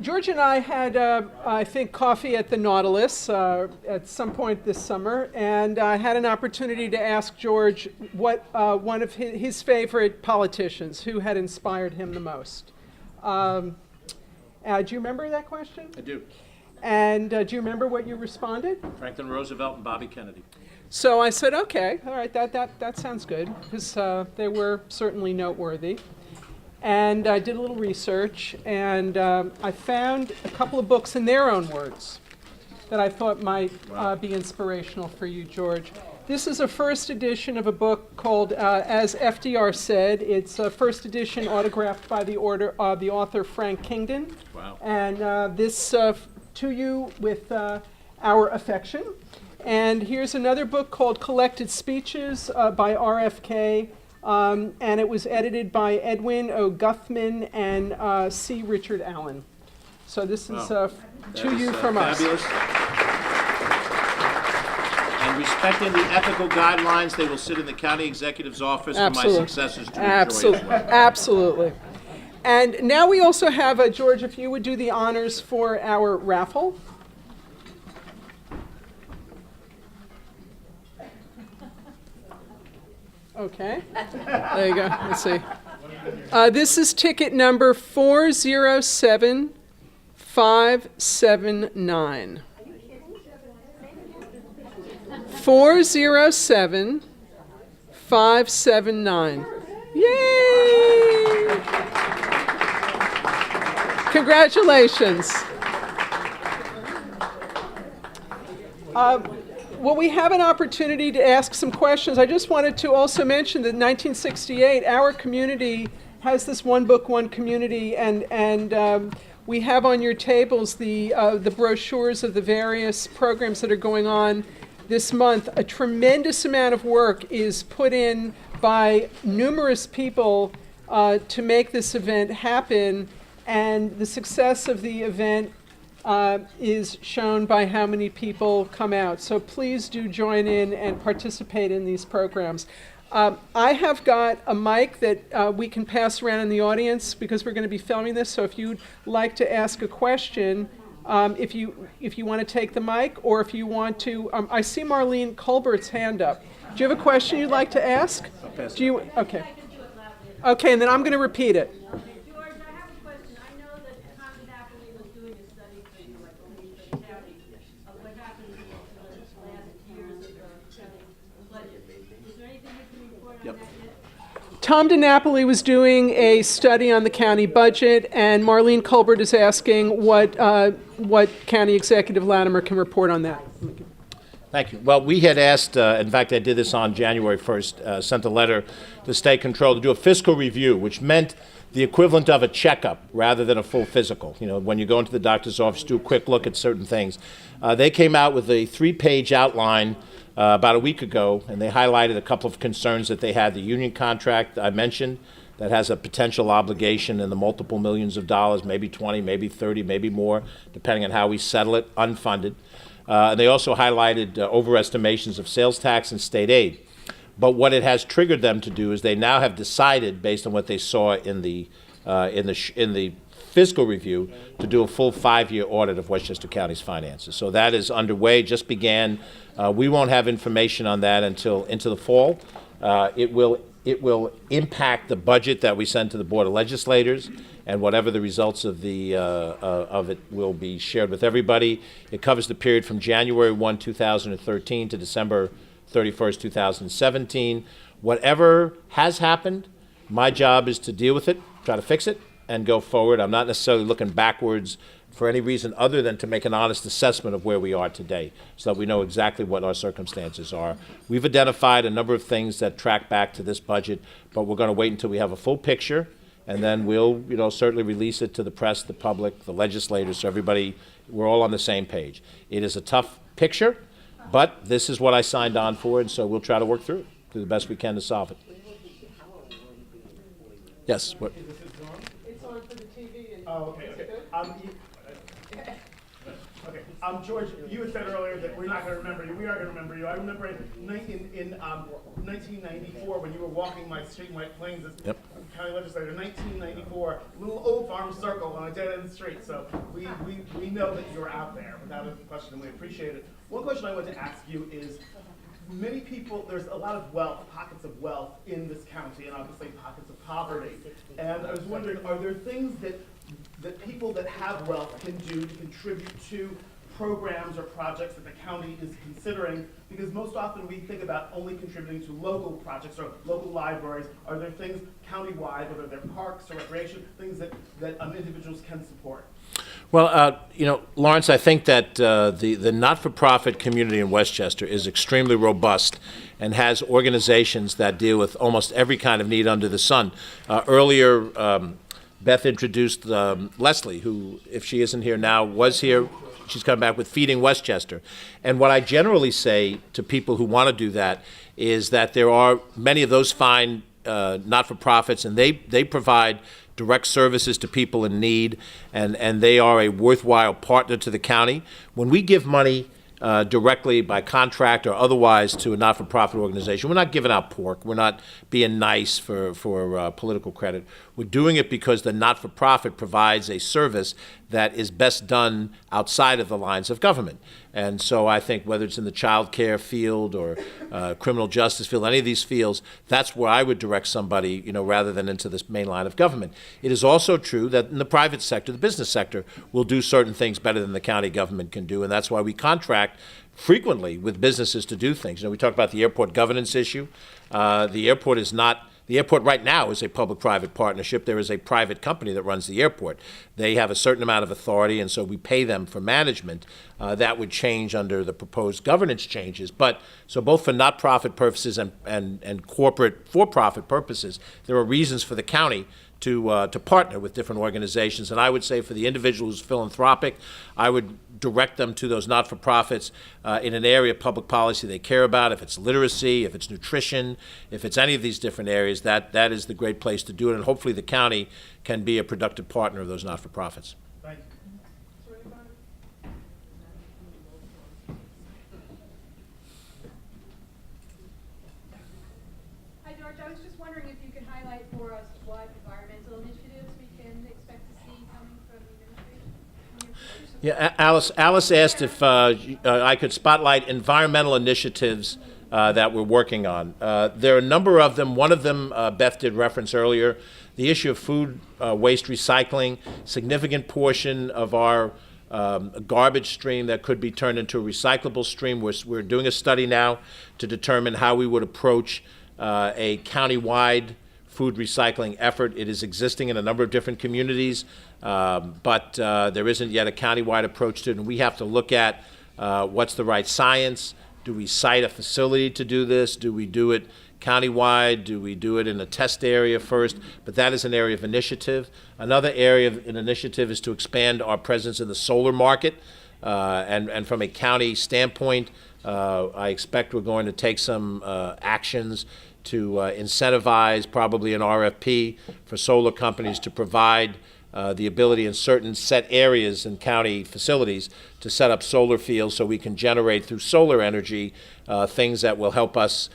George and I had, I think, coffee at the Nautilus at some point this summer, and I had an opportunity to ask George what one of his favorite politicians, who had inspired him the most. Do you remember that question? I do. And do you remember what you responded? Franklin Roosevelt and Bobby Kennedy. So I said, okay, all right, that sounds good, because they were certainly noteworthy. And I did a little research, and I found a couple of books in their own words that I thought might be inspirational for you, George. This is a first edition of a book called As FDR Said. It's a first edition autographed by the author Frank Kingdon. Wow. And this to you with our affection. And here's another book called Collected Speeches by RFK. And it was edited by Edwin O. Guthman and C. Richard Allen. So this is Wow. to you from Fabulous. us. And respecting the ethical guidelines, they will sit in the county executive's office for my Absolutely. successors to enjoy Absolutely. as well. Absolutely. And now we also have, George, if you would do the honors for our raffle. Okay. There you go. Let's see. This is ticket number 407579. 407579. Yay! Congratulations. Well, we have an opportunity to ask some questions. I just wanted to also mention that in 1968, our community has this one book, one community, and we have on your tables the brochures of the various programs that are going on this month. A tremendous amount of work is put in by numerous people to make this event happen, and the success of the event is shown by how many people come out. So please do join in and participate in these programs. I have got a mic that we can pass around in the audience because we're going to be filming this. So if you'd like to ask a question, if you want to take the mic, or if you want to, I see Marlene Colbert's hand up. Do you have a question you'd like to ask? Do you? Okay. Okay, and then I'm going to repeat it. George, I have a question. I know that Tom Napoli was doing a study for you, like over the county, of what happened in the last years of the county budget. Is there anything you can report on that yet? Tom DiNapoli was doing a study on the county budget, and Marlene Colbert is asking what County Executive Latimer can report on that. Thank you. Well, we had asked, in fact, I did this on January 1st, sent a letter to State Control to do a fiscal review, which meant the equivalent of a checkup rather than a full physical. You know, when you go into the doctor's office, do a quick look at certain things. They came out with a 3-page outline about a week ago, and they highlighted a couple of concerns that they had. The union contract I mentioned that has a potential obligation in the multiple millions of dollars, maybe 20, maybe 30, maybe more, depending on how we settle it, unfunded. And they also highlighted overestimations of sales tax and state aid. But what it has triggered them to do is they now have decided, based on what they saw in the fiscal review, to do a full 5-year audit of Westchester County's finances. So that is underway, just began. We won't have information on that until into the fall. It will impact the budget that we send to the Board of Legislators, and whatever the results of it will be shared with everybody. It covers the period from January 1, 2013 to December 31st, 2017. Whatever has happened, my job is to deal with it, try to fix it, and go forward. I'm not necessarily looking backwards for any reason other than to make an honest assessment of where we are today so that we know exactly what our circumstances are. We've identified a number of things that track back to this budget, but we're going to wait until we have a full picture, and then we'll, certainly release it to the press, the public, the legislators, so everybody, we're all on the same page. It is a tough picture, but this is what I signed on for, and so we'll try to work through it, do the best we can to solve it. Yes. What? It's on for the TV. Oh, okay. Okay. George, you had said earlier that we're not going to remember you. We are going to remember you. I remember in 1994 when you were walking my street in White Plains as county legislator. 1994, little old farm circle on a dead-end street. So we know that you're out there without a question, and we appreciate it. One question I want to ask you is, many people, there's a lot of wealth, pockets of wealth in this county, and obviously pockets of poverty. And I was wondering, are there things that people that have wealth can do to contribute to programs or projects that the county is considering? Because most often we think about only contributing to local projects or local libraries. Are there things countywide, whether they're parks or recreation, things that individuals can support? Well, Lawrence, I think that the not-for-profit community in Westchester is extremely robust and has organizations that deal with almost every kind of need under the sun. Earlier, Beth introduced Leslie, who, if she isn't here now, was here. She's come back with Feeding Westchester. And what I generally say to people who want to do that is that there are many of those fine not-for-profits, and they provide direct services to people in need, and they are a worthwhile partner to the county. When we give money directly by contract or otherwise to a not-for-profit organization, we're not giving out pork. We're not being nice for political credit. We're doing it because the not-for-profit provides a service that is best done outside of the lines of government. And so I think whether it's in the child care field or criminal justice field, any of these fields, that's where I would direct somebody, rather than into this main line of government. It is also true that in the private sector, the business sector, will do certain things better than the county government can do, and that's why we contract frequently with businesses to do things. We talk about the airport governance issue. The airport right now is a public-private partnership. There is a private company that runs the airport. They have a certain amount of authority, and so we pay them for management. That would change under the proposed governance changes. But so both for not-profit purposes and corporate for-profit purposes, there are reasons for the county to partner with different organizations. And I would say for the individual who's philanthropic, I would direct them to those not-for-profits in an area of public policy they care about. If it's literacy, if it's nutrition, if it's any of these different areas, that is the great place to do it. And hopefully the county can be a productive partner of those not-for-profits. Thank you. Hi, George. I was just wondering if you could highlight for us what environmental initiatives we can expect to see coming from the administration. Yeah, Alice asked if I could spotlight environmental initiatives that we're working on. There are a number of them. One of them Beth did reference earlier, the issue of food waste recycling, significant portion of our garbage stream that could be turned into a recyclable stream. We're doing a study now to determine how we would approach a county-wide food recycling effort. It is existing in a number of different communities, but there isn't yet a county-wide approach to it, and we have to look at what's the right science. Do we site a facility to do this? Do we do it countywide? Do we do it in a test area first? But that is an area of initiative. Another area of an initiative is to expand our presence in the solar market, and from a county standpoint, I expect we're going to take some actions to incentivize probably an RFP for solar companies to provide the ability in certain set areas in county facilities to set up solar fields so we can generate through solar energy things that will help us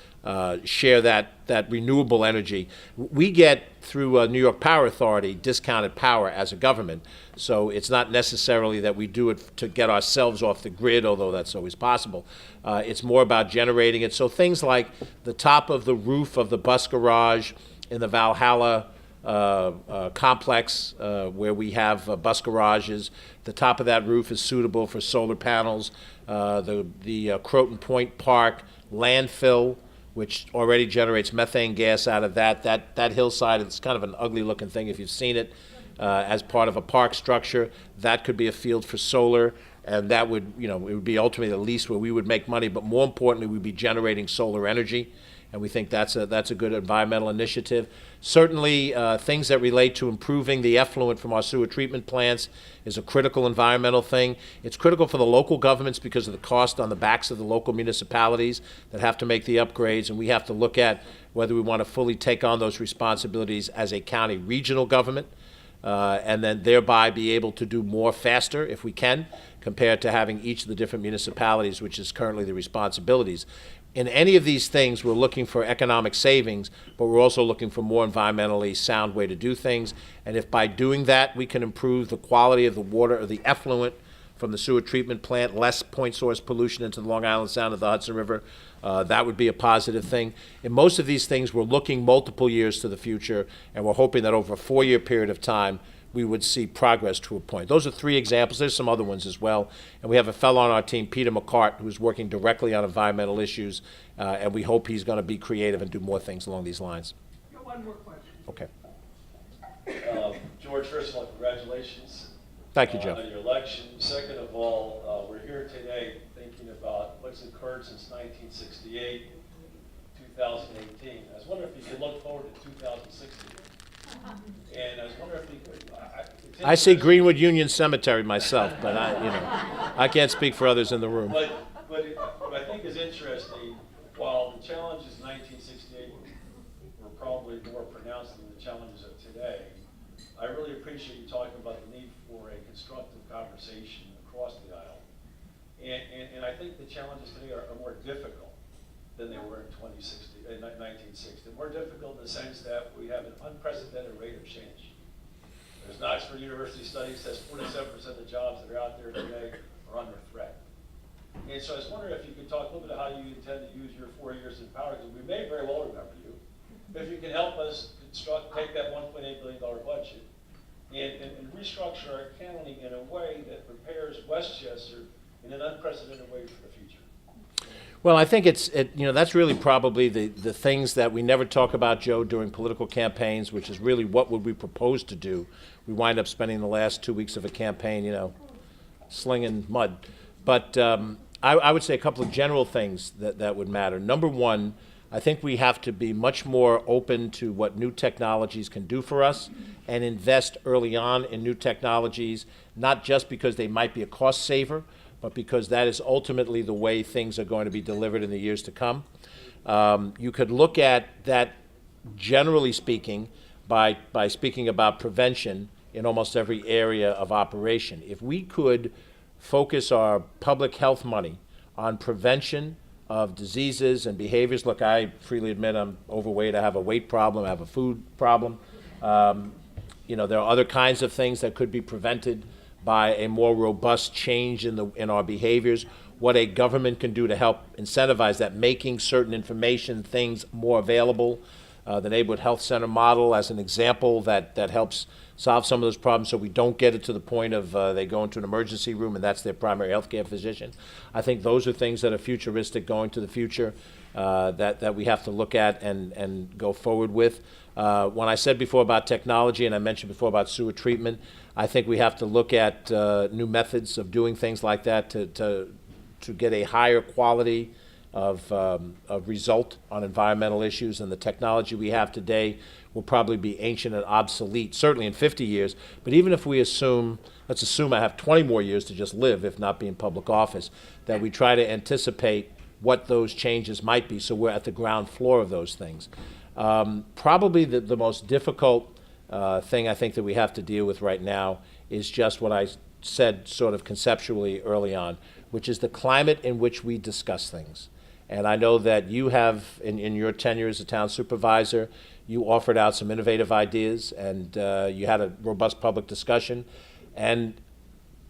share that renewable energy. We get through New York Power Authority discounted power as a government, so it's not necessarily that we do it to get ourselves off the grid, although that's always possible. It's more about generating it. So things like the top of the roof of the bus garage in the Valhalla complex where we have bus garages, the top of that roof is suitable for solar panels. The Croton Point Park landfill, which already generates methane gas out of that hillside. It's kind of an ugly looking thing if you've seen it as part of a park structure. That could be a field for solar, and that would, it would be ultimately the least where we would make money, but more importantly, we'd be generating solar energy. And we think that's a good environmental initiative. Certainly, things that relate to improving the effluent from our sewer treatment plants is a critical environmental thing. It's critical for the local governments because of the cost on the backs of the local municipalities that have to make the upgrades, and we have to look at whether we want to fully take on those responsibilities as a county regional government, and then thereby be able to do more faster if we can, compared to having each of the different municipalities, which is currently the responsibilities. In any of these things, we're looking for economic savings, but we're also looking for more environmentally sound way to do things. And if by doing that, we can improve the quality of the water or the effluent from the sewer treatment plant, less point source pollution into the Long Island Sound of the Hudson River, that would be a positive thing. In most of these things, we're looking multiple years to the future, and we're hoping that over a 4-year period of time, we would see progress to a point. Those are 3 examples. There's some other ones as well. And we have a fellow on our team, Peter McCart, who's working directly on environmental issues, and we hope he's going to be creative and do more things along these lines. One more question. Okay. George, first of all, congratulations. Thank you, Joe. On your election. Second of all, we're here today thinking about what's occurred since 1968, 2018. I was wondering if you could look forward to 2016. And I was wondering if you could. I see Greenwood Union Cemetery myself, but I can't speak for others in the room. But what I think is interesting, while the challenges in 1968 were probably more pronounced than the challenges of today, I really appreciate you talking about the need for a constructive conversation across the aisle. And I think the challenges today are more difficult than they were in 1960. More difficult in the sense that we have an unprecedented rate of change. There's an Oxford University study says 47% of the jobs that are out there today are under threat. And so I was wondering if you could talk a little bit about how you intend to use your 4 years in power, because we may very well remember you. If you can help us take that $1.8 billion budget and restructure our accounting in a way that prepares Westchester in an unprecedented way for the future. Well, I think that's really probably the things that we never talk about, Joe, during political campaigns, which is really what would we propose to do. We wind up spending the last 2 weeks of a campaign, slinging mud. But I would say a couple of general things that would matter. Number one, I think we have to be much more open to what new technologies can do for us and invest early on in new technologies, not just because they might be a cost saver, but because that is ultimately the way things are going to be delivered in the years to come. You could look at that, generally speaking, by speaking about prevention in almost every area of operation. If we could focus our public health money on prevention of diseases and behaviors. Look, I freely admit I'm overweight. I have a weight problem. I have a food problem. There are other kinds of things that could be prevented by a more robust change in our behaviors. What a government can do to help incentivize that, making certain information things more available. The Neighborhood Health Center model as an example that helps solve some of those problems so we don't get it to the point of they go into an emergency room and that's their primary health care physician. I think those are things that are futuristic going to the future that we have to look at and go forward with. When I said before about technology and I mentioned before about sewer treatment, I think we have to look at new methods of doing things like that to get a higher quality of result on environmental issues, and the technology we have today will probably be ancient and obsolete, certainly in 50 years. But even if we let's assume I have 20 more years to just live, if not be in public office, that we try to anticipate what those changes might be so we're at the ground floor of those things. Probably the most difficult thing I think that we have to deal with right now is just what I said sort of conceptually early on, which is the climate in which we discuss things. And I know that you have, in your tenure as a town supervisor, you offered out some innovative ideas, and you had a robust public discussion, and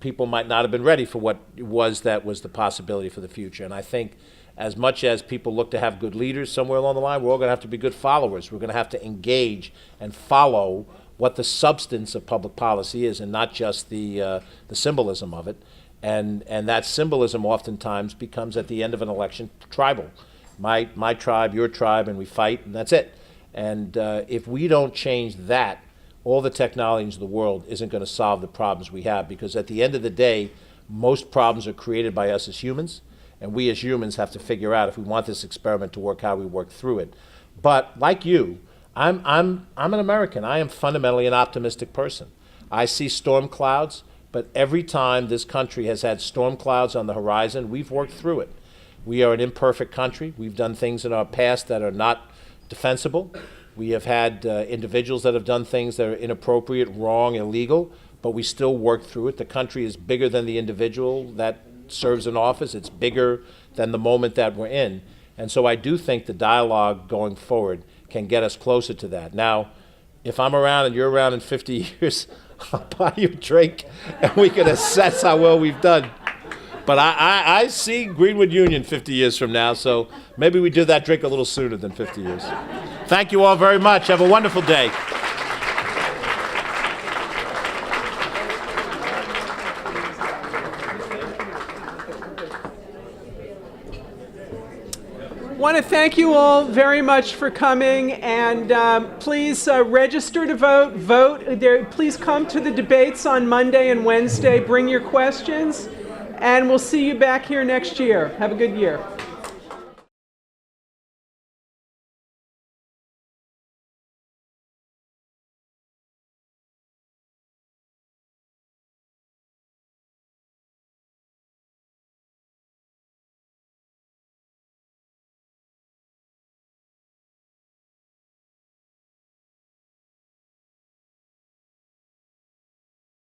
people might not have been ready for what it was that was the possibility for the future. And I think as much as people look to have good leaders somewhere along the line, we're all going to have to be good followers. We're going to have to engage and follow what the substance of public policy is and not just the symbolism of it. And that symbolism oftentimes becomes, at the end of an election, tribal. My tribe, your tribe, and we fight, and that's it. And if we don't change that, all the technology in the world isn't going to solve the problems we have, because at the end of the day, most problems are created by us as humans, and we as humans have to figure out, if we want this experiment to work, how we work through it. But like you, I'm an American. I am fundamentally an optimistic person. I see storm clouds. But every time this country has had storm clouds on the horizon, we've worked through it. We are an imperfect country. We've done things in our past that are not defensible. We have had individuals that have done things that are inappropriate, wrong, illegal, but we still work through it. The country is bigger than the individual that serves in office. It's bigger than the moment that we're in. And so I do think the dialogue going forward can get us closer to that. Now, if I'm around and you're around in 50 years, I'll buy you a drink, and we can assess how well we've done. But I see Greenwood Union 50 years from now, so maybe we do that drink a little sooner than 50 years. Thank you all very much. Have a wonderful day. Want to thank you all very much for coming, and please register to vote. Please come to the debates on Monday and Wednesday. Bring your questions, and we'll see you back here next year. Have a good year.